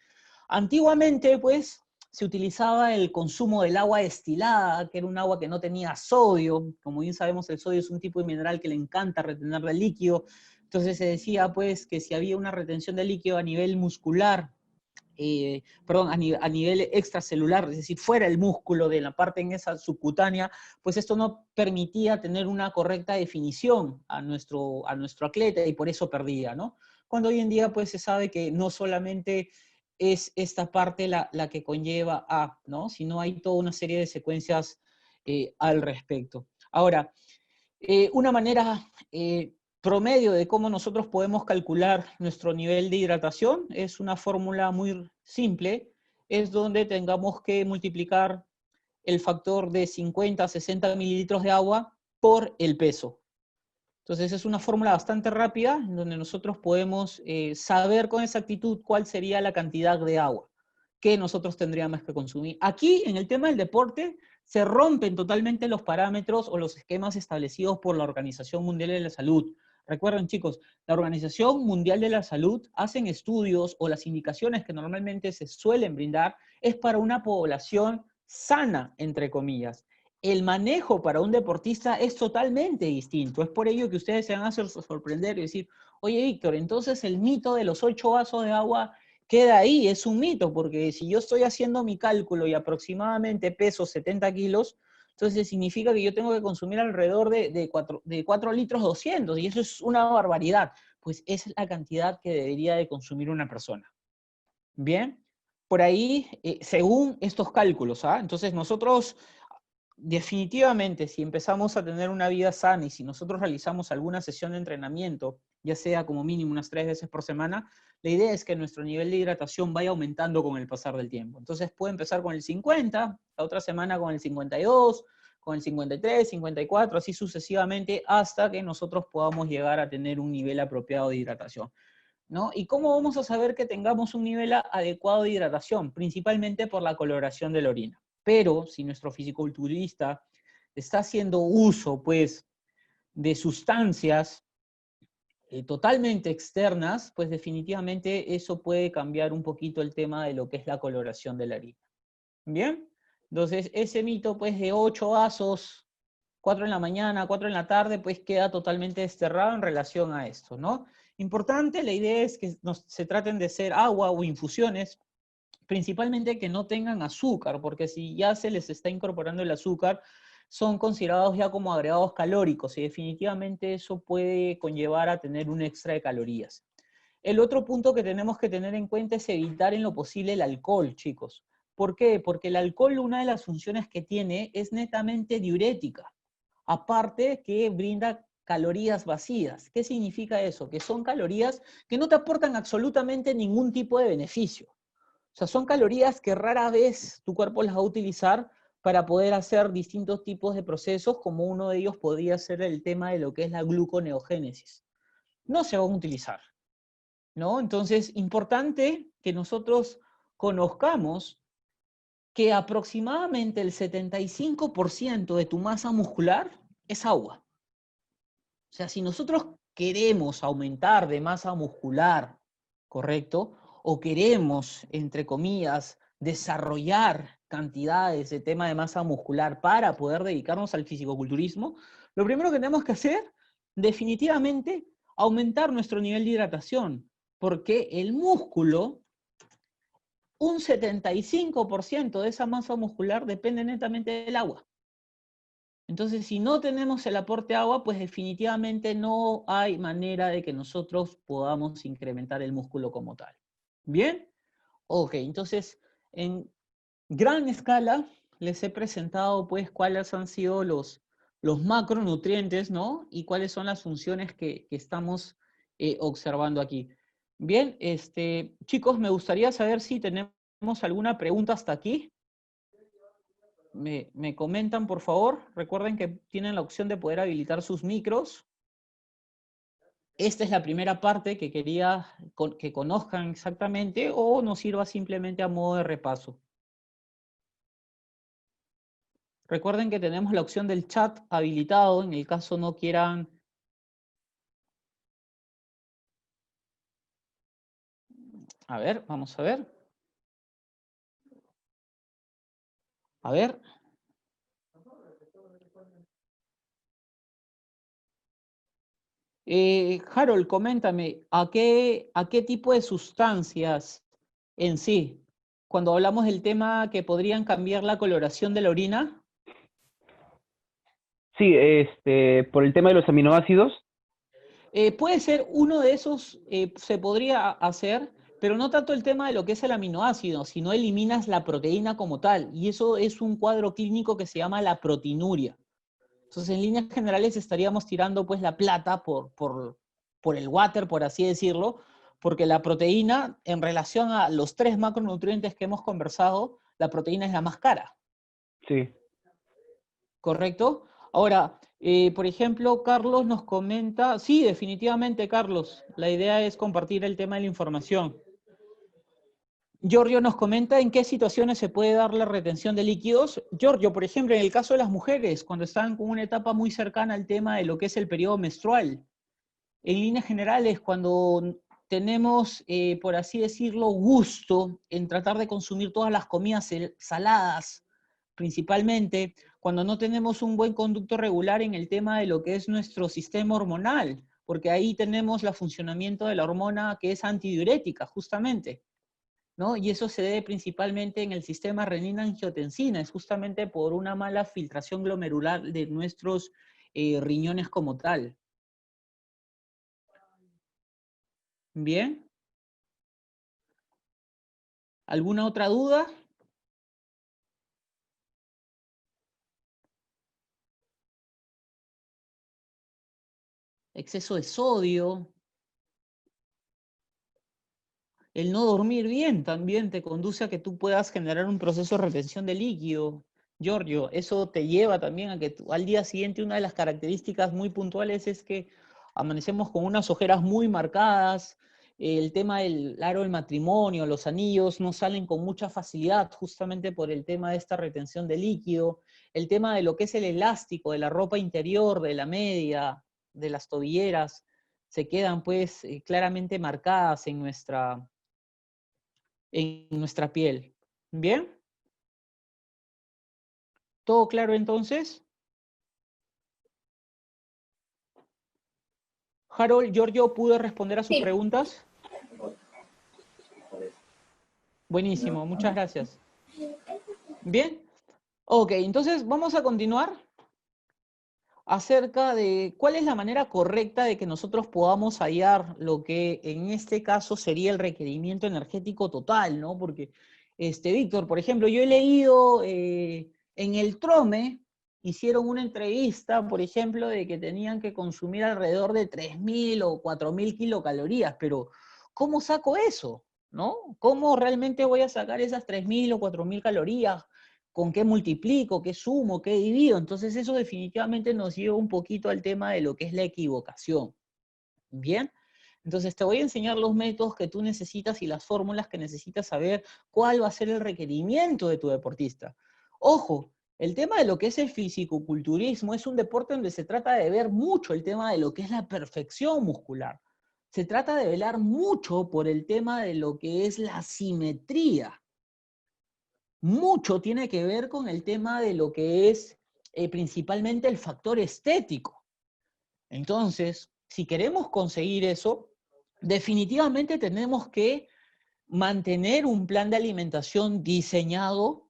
Antiguamente, pues, se utilizaba el consumo del agua destilada, que era un agua que no tenía sodio. Como bien sabemos, el sodio es un tipo de mineral que le encanta retener del líquido. Entonces se decía, pues, que si había una retención de líquido a nivel muscular, perdón, a nivel extracelular, es decir, fuera el músculo de la parte en esa subcutánea, pues esto no permitía tener una correcta definición a nuestro atleta y por eso perdía, ¿no? Cuando hoy en día, pues, se sabe que no solamente es esta parte la que conlleva a, ¿no? Sino hay toda una serie de secuencias al respecto. Ahora, una manera promedio de cómo nosotros podemos calcular nuestro nivel de hidratación es una fórmula muy simple, es donde tengamos que multiplicar el factor de 50 a 60 mililitros de agua por el peso. Entonces es una fórmula bastante rápida, en donde nosotros podemos saber con exactitud cuál sería la cantidad de agua que nosotros tendríamos que consumir. Aquí, en el tema del deporte, se rompen totalmente los parámetros o los esquemas establecidos por la Organización Mundial de la Salud. Recuerden, chicos, la Organización Mundial de la Salud hacen estudios o las indicaciones que normalmente se suelen brindar es para una población sana, entre comillas. El manejo para un deportista es totalmente distinto. Es por ello que ustedes se van a hacer sorprender y decir, oye, Víctor, entonces el mito de los 8 vasos de agua queda ahí, es un mito, porque si yo estoy haciendo mi cálculo y aproximadamente peso 70 kilos, entonces significa que yo tengo que consumir alrededor de 4 litros 200, y eso es una barbaridad. Pues es la cantidad que debería de consumir una persona. Bien, por ahí, según estos cálculos, ¿ah? Entonces nosotros definitivamente, si empezamos a tener una vida sana y si nosotros realizamos alguna sesión de entrenamiento, ya sea como mínimo unas 3 veces por semana, la idea es que nuestro nivel de hidratación vaya aumentando con el pasar del tiempo. Entonces puede empezar con el 50, la otra semana con el 52, con el 53, 54, así sucesivamente, hasta que nosotros podamos llegar a tener un nivel apropiado de hidratación, ¿no? ¿Y cómo vamos a saber que tengamos un nivel adecuado de hidratación? Principalmente por la coloración de la orina. Pero si nuestro fisiculturista está haciendo uso, pues, de sustancias totalmente externas, pues definitivamente eso puede cambiar un poquito el tema de lo que es la coloración de la harina. ¿Bien? Entonces, ese mito, pues, de 8 vasos, 4 en la mañana, 4 en la tarde, pues queda totalmente desterrado en relación a esto, ¿no? Importante, la idea es que se traten de ser agua o infusiones, principalmente que no tengan azúcar, porque si ya se les está incorporando el azúcar, son considerados ya como agregados calóricos y definitivamente eso puede conllevar a tener un extra de calorías. El otro punto que tenemos que tener en cuenta es evitar en lo posible el alcohol, chicos. ¿Por qué? Porque el alcohol, una de las funciones que tiene es netamente diurética. Aparte que brinda calorías vacías. ¿Qué significa eso? Que son calorías que no te aportan absolutamente ningún tipo de beneficio. O sea, son calorías que rara vez tu cuerpo las va a utilizar para poder hacer distintos tipos de procesos, como uno de ellos podría ser el tema de lo que es la gluconeogénesis. No se van a utilizar, ¿no? Entonces, importante que nosotros conozcamos que aproximadamente el 75% de tu masa muscular es agua. O sea, si nosotros queremos aumentar de masa muscular, ¿correcto? O queremos, entre comillas, desarrollar cantidades de tema de masa muscular para poder dedicarnos al fisicoculturismo, lo primero que tenemos que hacer, definitivamente, aumentar nuestro nivel de hidratación, porque el músculo, un 75% de esa masa muscular depende netamente del agua. Entonces, si no tenemos el aporte de agua, pues definitivamente no hay manera de que nosotros podamos incrementar el músculo como tal. ¿Bien? Ok, entonces, en gran escala, les he presentado pues cuáles han sido los macronutrientes, ¿no? Y cuáles son las funciones que estamos observando aquí. Bien, chicos, me gustaría saber si tenemos alguna pregunta hasta aquí. Me comentan, por favor. Recuerden que tienen la opción de poder habilitar sus micros. Esta es la primera parte que quería que conozcan exactamente o nos sirva simplemente a modo de repaso. Recuerden que tenemos la opción del chat habilitado en el caso no quieran. A ver, vamos a ver. A ver. Harold, coméntame, ¿a qué tipo de sustancias en sí? Cuando hablamos del tema que podrían cambiar la coloración de la orina. Sí, por el tema de los aminoácidos. Puede ser uno de esos, se podría hacer, pero no tanto el tema de lo que es el aminoácido, sino eliminas la proteína como tal. Y eso es un cuadro clínico que se llama la proteinuria. Entonces, en líneas generales estaríamos tirando pues la plata por el water, por así decirlo, porque la proteína, en relación a los 3 macronutrientes que hemos conversado, la proteína es la más cara. Sí. ¿Correcto? Ahora, por ejemplo, Carlos nos comenta, sí, definitivamente, Carlos, la idea es compartir el tema de la información. Giorgio nos comenta en qué situaciones se puede dar la retención de líquidos. Giorgio, por ejemplo, en el caso de las mujeres, cuando están con una etapa muy cercana al tema de lo que es el periodo menstrual. En líneas generales, cuando tenemos, por así decirlo, gusto en tratar de consumir todas las comidas saladas, principalmente, cuando no tenemos un buen conducto regular en el tema de lo que es nuestro sistema hormonal, porque ahí tenemos el funcionamiento de la hormona que es antidiurética, justamente, ¿no? Y eso se debe principalmente en el sistema renina-angiotensina, es justamente por una mala filtración glomerular de nuestros riñones como tal. Bien. ¿Alguna otra duda? Exceso de sodio. El no dormir bien también te conduce a que tú puedas generar un proceso de retención de líquido. Giorgio, eso te lleva también a que al día siguiente una de las características muy puntuales es que amanecemos con unas ojeras muy marcadas, el tema del aro del matrimonio, los anillos no salen con mucha facilidad justamente por el tema de esta retención de líquido, el tema de lo que es el elástico, de la ropa interior, de la media, de las tobilleras, se quedan pues claramente marcadas en nuestra piel. ¿Bien? ¿Todo claro entonces? Harold, Giorgio, ¿pudo responder a sus Sí. preguntas? Buenísimo, muchas gracias. Bien. Ok, entonces vamos a continuar acerca de cuál es la manera correcta de que nosotros podamos hallar lo que en este caso sería el requerimiento energético total, ¿no? Porque, Víctor, por ejemplo, yo he leído en el TROME, hicieron una entrevista, por ejemplo, de que tenían que consumir alrededor de 3.000 o 4.000 kilocalorías, pero ¿cómo saco eso? ¿No? ¿Cómo realmente voy a sacar esas 3.000 o 4.000 calorías? ¿Con qué multiplico? ¿Qué sumo? ¿Qué divido? Entonces eso definitivamente nos lleva un poquito al tema de lo que es la equivocación. ¿Bien? Entonces te voy a enseñar los métodos que tú necesitas y las fórmulas que necesitas saber cuál va a ser el requerimiento de tu deportista. Ojo, el tema de lo que es el fisicoculturismo es un deporte donde se trata de ver mucho el tema de lo que es la perfección muscular. Se trata de velar mucho por el tema de lo que es la simetría. Mucho tiene que ver con el tema de lo que es principalmente el factor estético. Entonces, si queremos conseguir eso, definitivamente tenemos que mantener un plan de alimentación diseñado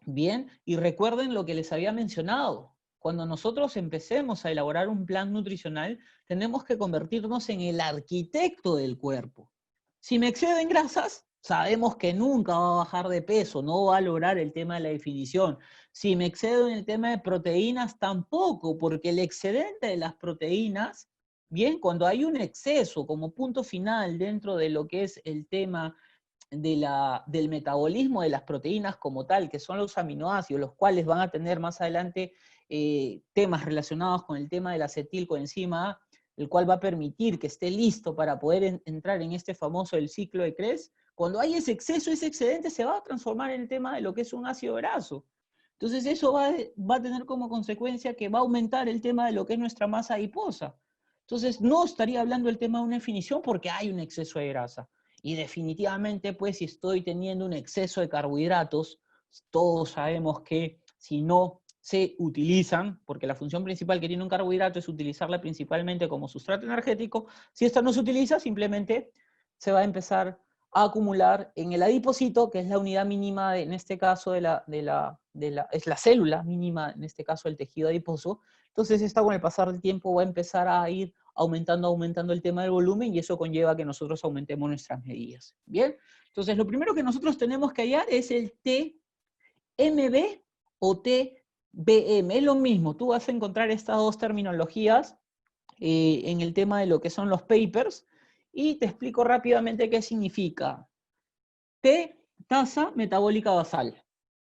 bien, y recuerden lo que les había mencionado. Cuando nosotros empecemos a elaborar un plan nutricional, tenemos que convertirnos en el arquitecto del cuerpo. Si me excedo en grasas, sabemos que nunca va a bajar de peso, no va a lograr el tema de la definición. Si me excedo en el tema de proteínas, tampoco, porque el excedente de las proteínas, bien, cuando hay un exceso como punto final dentro de lo que es el tema del metabolismo de las proteínas como tal, que son los aminoácidos, los cuales van a tener más adelante temas relacionados con el tema del acetilcoenzima A, el cual va a permitir que esté listo para poder entrar en este famoso el ciclo de Krebs. Cuando hay ese exceso, ese excedente se va a transformar en el tema de lo que es un ácido graso. Entonces eso va a tener como consecuencia que va a aumentar el tema de lo que es nuestra masa adiposa. Entonces no estaría hablando del tema de una definición porque hay un exceso de grasa. Y definitivamente, pues, si estoy teniendo un exceso de carbohidratos, todos sabemos que si no se utilizan, porque la función principal que tiene un carbohidrato es utilizarla principalmente como sustrato energético, si esta no se utiliza, simplemente se va a empezar a acumular en el adipocito, que es la unidad mínima, en este caso, es la célula mínima, en este caso, del tejido adiposo. Entonces, esta con el pasar del tiempo va a empezar a ir aumentando el tema del volumen y eso conlleva que nosotros aumentemos nuestras medidas. ¿Bien? Entonces, lo primero que nosotros tenemos que hallar es el TMB o TBM. Es lo mismo, tú vas a encontrar estas dos terminologías en el tema de lo que son los papers y te explico rápidamente qué significa. T, tasa metabólica basal.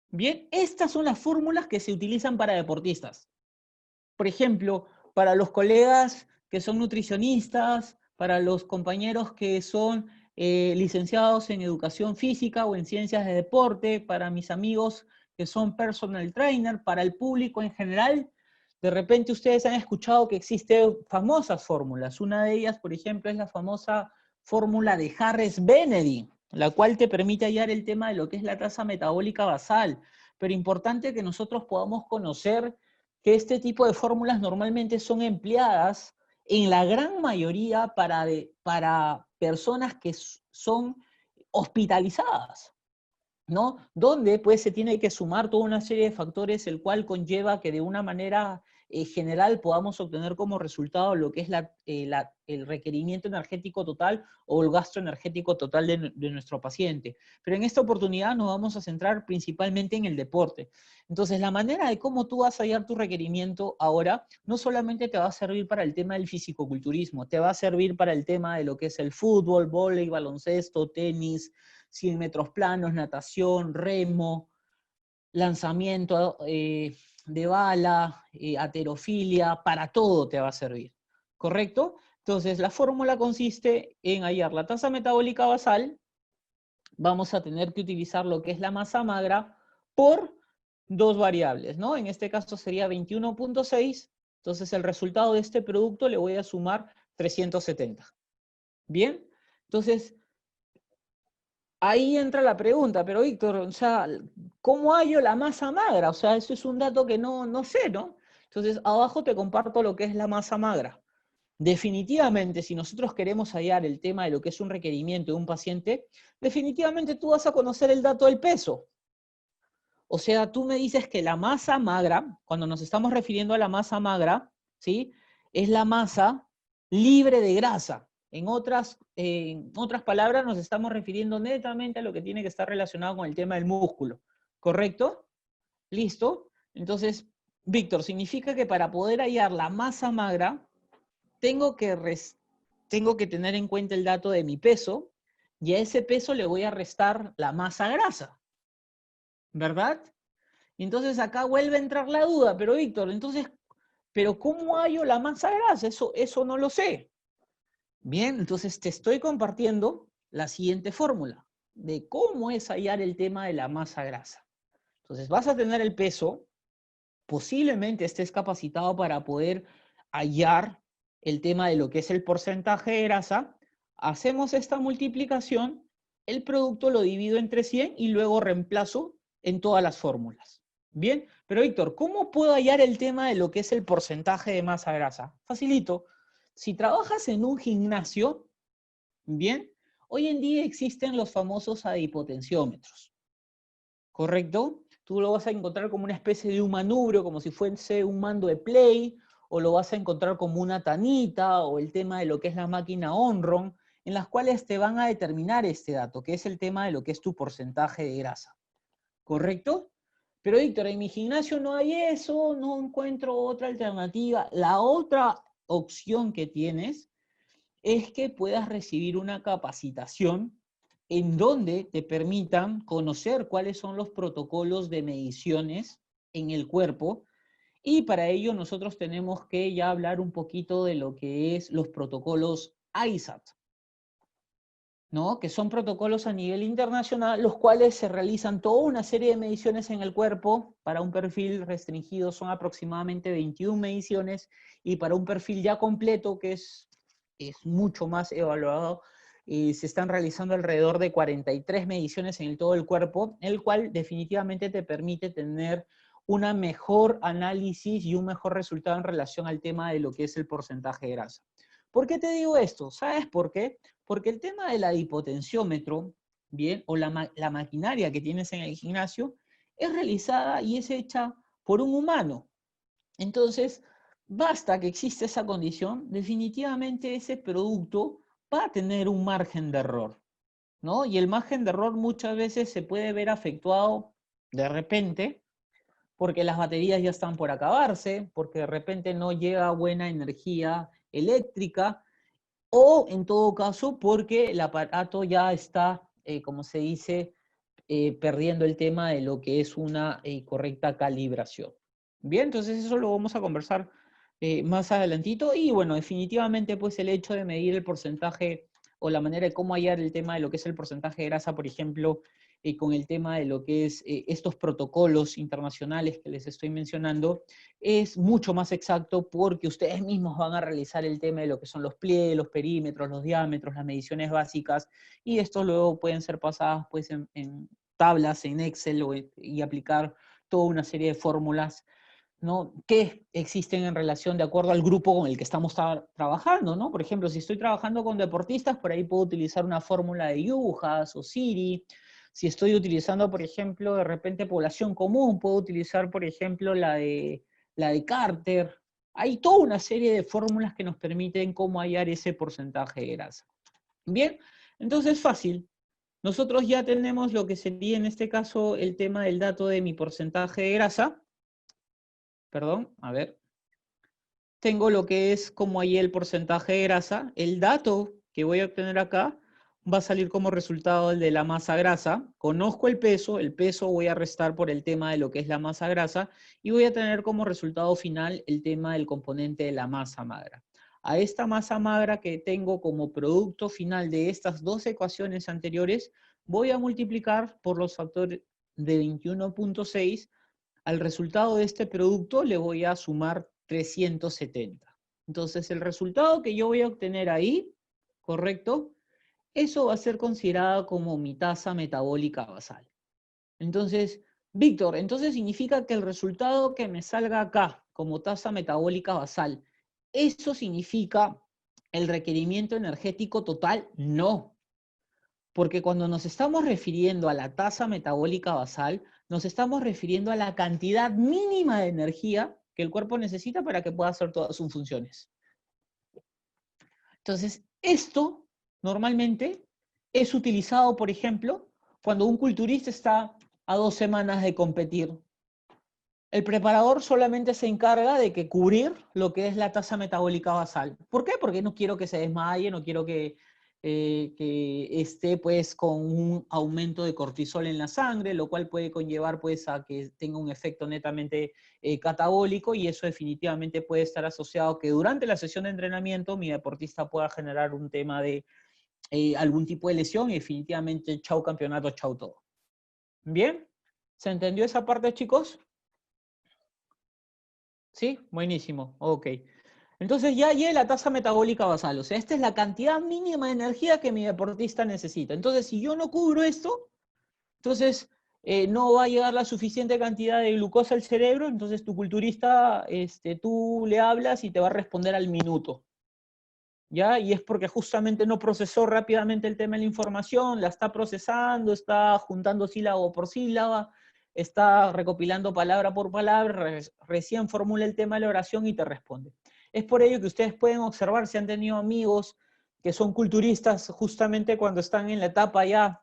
Bien, estas son las fórmulas que se utilizan para deportistas. Por ejemplo, para los colegas que son nutricionistas, para los compañeros que son licenciados en educación física o en ciencias de deporte, para mis amigos que son personal trainer, para el público en general. De repente ustedes han escuchado que existen famosas fórmulas. Una de ellas, por ejemplo, es la famosa fórmula de Harris-Benedict, la cual te permite hallar el tema de lo que es la tasa metabólica basal. Pero importante que nosotros podamos conocer que este tipo de fórmulas normalmente son empleadas en la gran mayoría para personas que son hospitalizadas, ¿no? Donde pues se tiene que sumar toda una serie de factores, el cual conlleva que de una manera general podamos obtener como resultado lo que es el requerimiento energético total o el gasto energético total de nuestro paciente. Pero en esta oportunidad nos vamos a centrar principalmente en el deporte. Entonces, la manera de cómo tú vas a hallar tu requerimiento ahora no solamente te va a servir para el tema del fisicoculturismo, te va a servir para el tema de lo que es el fútbol, vóley, baloncesto, tenis, 100 metros planos, natación, remo, lanzamiento de bala, aterofilia, para todo te va a servir, ¿correcto? Entonces, la fórmula consiste en hallar la tasa metabólica basal. Vamos a tener que utilizar lo que es la masa magra por dos variables, ¿no? En este caso sería 21.6, entonces el resultado de este producto le voy a sumar 370. ¿Bien? Entonces, ahí entra la pregunta, pero Víctor, o sea, ¿cómo hallo la masa magra? O sea, eso es un dato que no sé, ¿no? Entonces, abajo te comparto lo que es la masa magra. Definitivamente, si nosotros queremos hallar el tema de lo que es un requerimiento de un paciente, definitivamente tú vas a conocer el dato del peso. O sea, tú me dices que la masa magra, cuando nos estamos refiriendo a la masa magra, ¿sí? Es la masa libre de grasa. En otras palabras, nos estamos refiriendo netamente a lo que tiene que estar relacionado con el tema del músculo. ¿Correcto? ¿Listo? Entonces, Víctor, significa que para poder hallar la masa magra, tengo que tener en cuenta el dato de mi peso, y a ese peso le voy a restar la masa grasa. ¿Verdad? Entonces acá vuelve a entrar la duda, pero Víctor, entonces, ¿pero cómo hallo la masa grasa? Eso no lo sé. Bien, entonces te estoy compartiendo la siguiente fórmula de cómo es hallar el tema de la masa grasa. Entonces vas a tener el peso, posiblemente estés capacitado para poder hallar el tema de lo que es el porcentaje de grasa. Hacemos esta multiplicación, el producto lo divido entre 100 y luego reemplazo en todas las fórmulas. Bien, pero Víctor, ¿cómo puedo hallar el tema de lo que es el porcentaje de masa grasa? Facilito. Si trabajas en un gimnasio, bien, hoy en día existen los famosos adipotensiómetros, ¿correcto? Tú lo vas a encontrar como una especie de un manubrio, como si fuese un mando de play, o lo vas a encontrar como una tanita, o el tema de lo que es la máquina Onron, en las cuales te van a determinar este dato, que es el tema de lo que es tu porcentaje de grasa. ¿Correcto? Pero Víctor, en mi gimnasio no hay eso, no encuentro otra alternativa. La otra opción que tienes es que puedas recibir una capacitación en donde te permitan conocer cuáles son los protocolos de mediciones en el cuerpo, y para ello nosotros tenemos que ya hablar un poquito de lo que es los protocolos ISAT, ¿no? Que son protocolos a nivel internacional, los cuales se realizan toda una serie de mediciones en el cuerpo. Para un perfil restringido son aproximadamente 21 mediciones, y para un perfil ya completo, que es mucho más evaluado, se están realizando alrededor de 43 mediciones en todo el cuerpo, el cual definitivamente te permite tener una mejor análisis y un mejor resultado en relación al tema de lo que es el porcentaje de grasa. ¿Por qué te digo esto? ¿Sabes por qué? Porque el tema del adipotensiómetro, bien, o la maquinaria que tienes en el gimnasio, es realizada y es hecha por un humano. Entonces, basta que exista esa condición, definitivamente ese producto va a tener un margen de error, ¿no? Y el margen de error muchas veces se puede ver afectuado de repente porque las baterías ya están por acabarse, porque de repente no llega buena energía eléctrica, o en todo caso porque el aparato ya está, como se dice, perdiendo el tema de lo que es una correcta calibración. Bien, entonces eso lo vamos a conversar más adelantito. Y bueno, definitivamente pues el hecho de medir el porcentaje o la manera de cómo hallar el tema de lo que es el porcentaje de grasa, por ejemplo, con el tema de lo que es estos protocolos internacionales que les estoy mencionando, es mucho más exacto porque ustedes mismos van a realizar el tema de lo que son los pliegues, los perímetros, los diámetros, las mediciones básicas, y estos luego pueden ser pasadas pues en tablas, en Excel, y aplicar toda una serie de fórmulas, ¿no?, que existen en relación de acuerdo al grupo con el que estamos trabajando, ¿no? Por ejemplo, si estoy trabajando con deportistas, por ahí puedo utilizar una fórmula de Yujas o Siri. Si estoy utilizando, por ejemplo, de repente población común, puedo utilizar, por ejemplo, la de Carter. Hay toda una serie de fórmulas que nos permiten cómo hallar ese porcentaje de grasa. Bien, entonces fácil. Nosotros ya tenemos lo que sería en este caso el tema del dato de mi porcentaje de grasa. Perdón, a ver. Tengo lo que es como ahí el porcentaje de grasa. El dato que voy a obtener acá va a salir como resultado el de la masa grasa. Conozco el peso voy a restar por el tema de lo que es la masa grasa y voy a tener como resultado final el tema del componente de la masa magra. A esta masa magra que tengo como producto final de estas dos ecuaciones anteriores, voy a multiplicar por los factores de 21.6. Al resultado de este producto le voy a sumar 370. Entonces, el resultado que yo voy a obtener ahí, ¿correcto? Eso va a ser considerado como mi tasa metabólica basal. Entonces, Víctor, entonces significa que el resultado que me salga acá como tasa metabólica basal, ¿eso significa el requerimiento energético total? No. Porque cuando nos estamos refiriendo a la tasa metabólica basal, nos estamos refiriendo a la cantidad mínima de energía que el cuerpo necesita para que pueda hacer todas sus funciones. Entonces, esto normalmente es utilizado, por ejemplo, cuando un culturista está a 2 semanas de competir. El preparador solamente se encarga de que cubrir lo que es la tasa metabólica basal. ¿Por qué? Porque no quiero que se desmaye, no quiero que esté pues con un aumento de cortisol en la sangre, lo cual puede conllevar pues a que tenga un efecto netamente catabólico, y eso definitivamente puede estar asociado que durante la sesión de entrenamiento mi deportista pueda generar un tema de algún tipo de lesión y definitivamente chau campeonato, chau todo. ¿Bien? ¿Se entendió esa parte, chicos? ¿Sí? Buenísimo. Ok. Entonces ya llegué la tasa metabólica basal. O sea, esta es la cantidad mínima de energía que mi deportista necesita. Entonces, si yo no cubro esto, entonces no va a llegar la suficiente cantidad de glucosa al cerebro. Entonces tu culturista, tú le hablas y te va a responder al minuto. ¿Ya? Y es porque justamente no procesó rápidamente el tema de la información, la está procesando, está juntando sílaba por sílaba, está recopilando palabra por palabra, recién formula el tema de la oración y te responde. Es por ello que ustedes pueden observar si han tenido amigos que son culturistas justamente cuando están en la etapa ya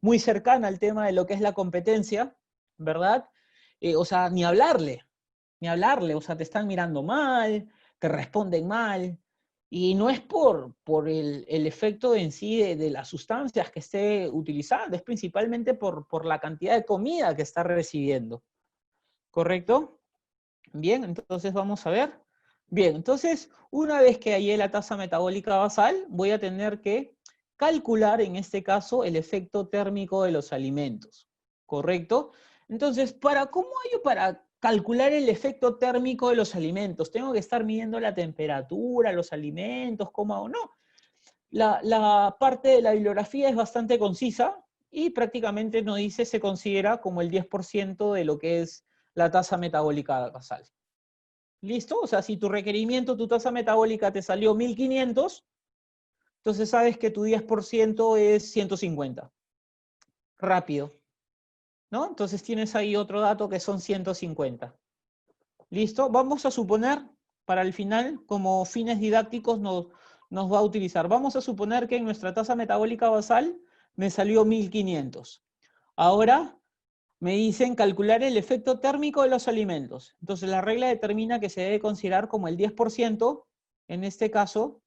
muy cercana al tema de lo que es la competencia, ¿verdad? O sea, ni hablarle, o sea, te están mirando mal, te responden mal, y no es por el efecto en sí de las sustancias que esté utilizando, es principalmente por la cantidad de comida que está recibiendo. ¿Correcto? Bien, entonces vamos a ver. Bien, entonces una vez que hallé la tasa metabólica basal, voy a tener que calcular en este caso el efecto térmico de los alimentos. ¿Correcto? Entonces, ¿cómo hallo para calcular el efecto térmico de los alimentos? ¿Tengo que estar midiendo la temperatura, los alimentos, cómo o no? La parte de la bibliografía es bastante concisa y prácticamente nos dice, se considera como el 10% de lo que es la tasa metabólica basal. ¿Listo? O sea, si tu requerimiento, tu tasa metabólica te salió 1500, entonces sabes que tu 10% es 150. Rápido. ¿No? Entonces tienes ahí otro dato que son 150. ¿Listo? Vamos a suponer, para el final, como fines didácticos nos va a utilizar. Vamos a suponer que en nuestra tasa metabólica basal me salió 1500. Ahora me dicen calcular el efecto térmico de los alimentos. Entonces la regla determina que se debe considerar como el 10%, en este caso,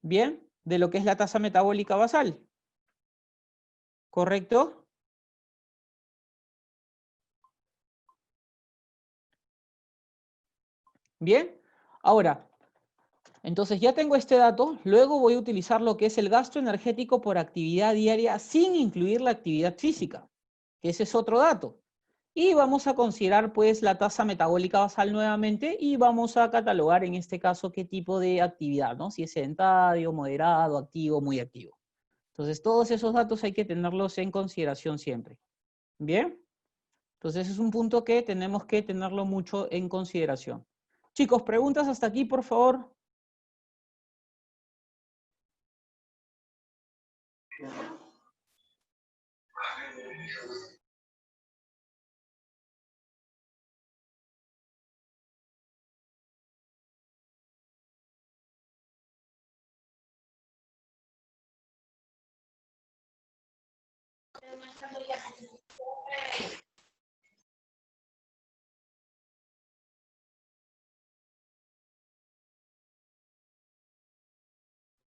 bien, de lo que es la tasa metabólica basal. ¿Correcto? Bien. Ahora, entonces ya tengo este dato, luego voy a utilizar lo que es el gasto energético por actividad diaria sin incluir la actividad física. Ese es otro dato. Y vamos a considerar pues la tasa metabólica basal nuevamente y vamos a catalogar en este caso qué tipo de actividad, ¿no? Si es sedentario, moderado, activo, muy activo. Entonces todos esos datos hay que tenerlos en consideración siempre. ¿Bien? Entonces es un punto que tenemos que tenerlo mucho en consideración. Chicos, preguntas hasta aquí, por favor.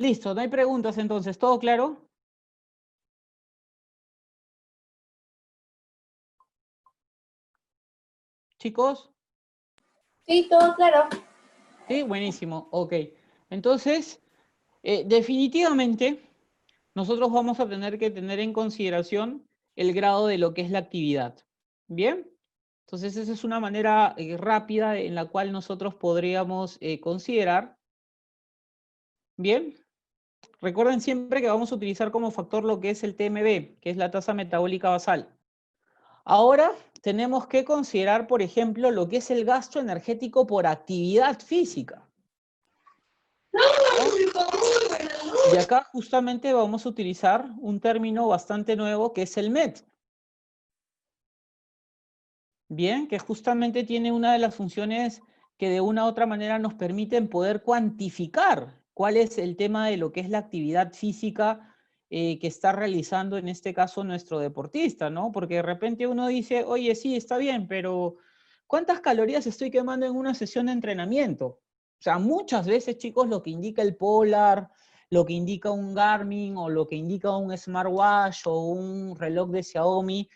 Listo, no hay preguntas entonces, ¿todo claro? Chicos, Sí, todo claro. sí, buenísimo, ok. Entonces, definitivamente, nosotros vamos a tener que tener en consideración el grado de lo que es la actividad. ¿Bien? Entonces, esa es una manera rápida en la cual nosotros podríamos considerar. ¿Bien? Recuerden siempre que vamos a utilizar como factor lo que es el TMB, que es la tasa metabólica basal. Ahora tenemos que considerar, por ejemplo, lo que es el gasto energético por actividad física. ¿No? Y acá justamente vamos a utilizar un término bastante nuevo que es el MET. Bien, que justamente tiene una de las funciones que de una u otra manera nos permiten poder cuantificar cuál es el tema de lo que es la actividad física que está realizando en este caso nuestro deportista, ¿no? Porque de repente uno dice, oye, sí, está bien, pero ¿cuántas calorías estoy quemando en una sesión de entrenamiento? O sea, muchas veces, chicos, lo que indica el Polar, lo que indica un Garmin o lo que indica un smartwatch o un reloj de Xiaomi,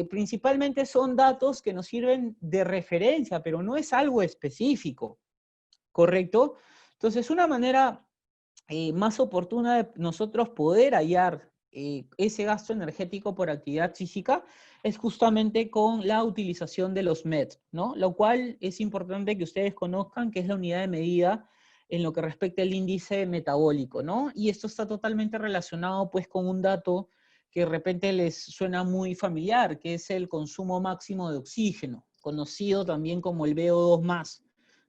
principalmente son datos que nos sirven de referencia, pero no es algo específico, ¿correcto? Entonces, una manera más oportuna de nosotros poder hallar ese gasto energético por actividad física es justamente con la utilización de los MET, ¿no? Lo cual es importante que ustedes conozcan que es la unidad de medida en lo que respecta al índice metabólico, ¿no? Y esto está totalmente relacionado pues con un dato que de repente les suena muy familiar, que es el consumo máximo de oxígeno, conocido también como el VO2+,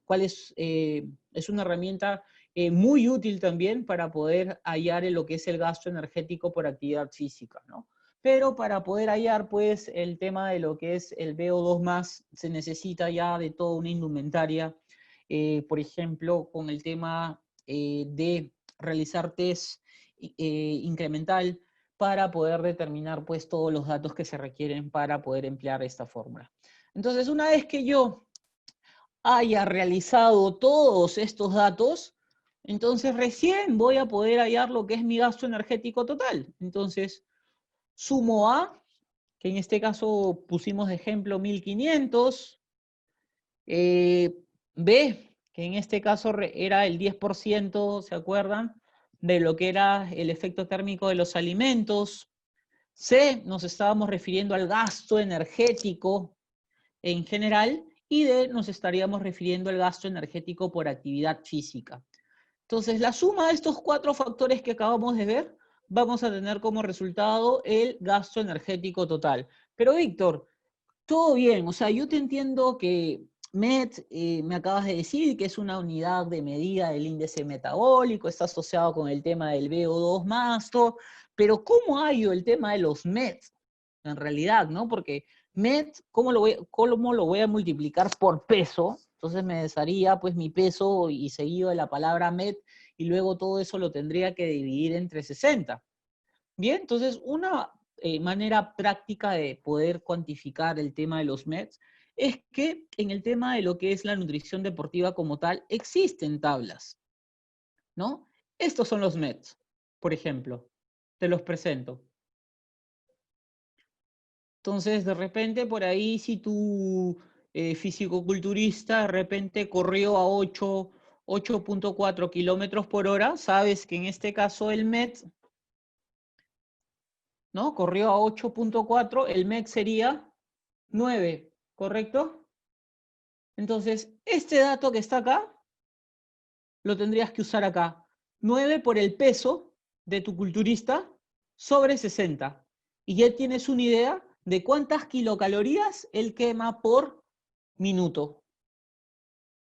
cual es una herramienta muy útil también para poder hallar en lo que es el gasto energético por actividad física, ¿no? Pero para poder hallar, pues, el tema de lo que es el VO2+, se necesita ya de toda una indumentaria, por ejemplo, con el tema de realizar test incremental para poder determinar, pues, todos los datos que se requieren para poder emplear esta fórmula. Entonces, una vez que yo haya realizado todos estos datos, entonces recién voy a poder hallar lo que es mi gasto energético total. Entonces, sumo A, que en este caso pusimos de ejemplo 1500, B, que en este caso era el 10%, ¿se acuerdan? De lo que era el efecto térmico de los alimentos. C, nos estábamos refiriendo al gasto energético en general, y D, nos estaríamos refiriendo al gasto energético por actividad física. Entonces, la suma de estos 4 factores que acabamos de ver, vamos a tener como resultado el gasto energético total. Pero, Víctor, todo bien, o sea, yo te entiendo que MET, me acabas de decir que es una unidad de medida del índice metabólico, está asociado con el tema del VO2+, todo, pero ¿cómo hallo el tema de los MET? En realidad, ¿no? Porque MET, ¿cómo lo voy a multiplicar por peso? Entonces me desharía pues mi peso y seguido de la palabra MET, y luego todo eso lo tendría que dividir entre 60. Bien, entonces una manera práctica de poder cuantificar el tema de los METs es que en el tema de lo que es la nutrición deportiva como tal, existen tablas, ¿no? Estos son los METs, por ejemplo. Te los presento. Entonces, de repente, por ahí, si tu fisicoculturista de repente corrió a 8.4 kilómetros por hora, sabes que en este caso el MET, ¿no? Corrió a 8.4, el MET sería 9, ¿correcto? Entonces, este dato que está acá, lo tendrías que usar acá. 9 por el peso de tu culturista sobre 60. Y ya tienes una idea de cuántas kilocalorías él quema por minuto.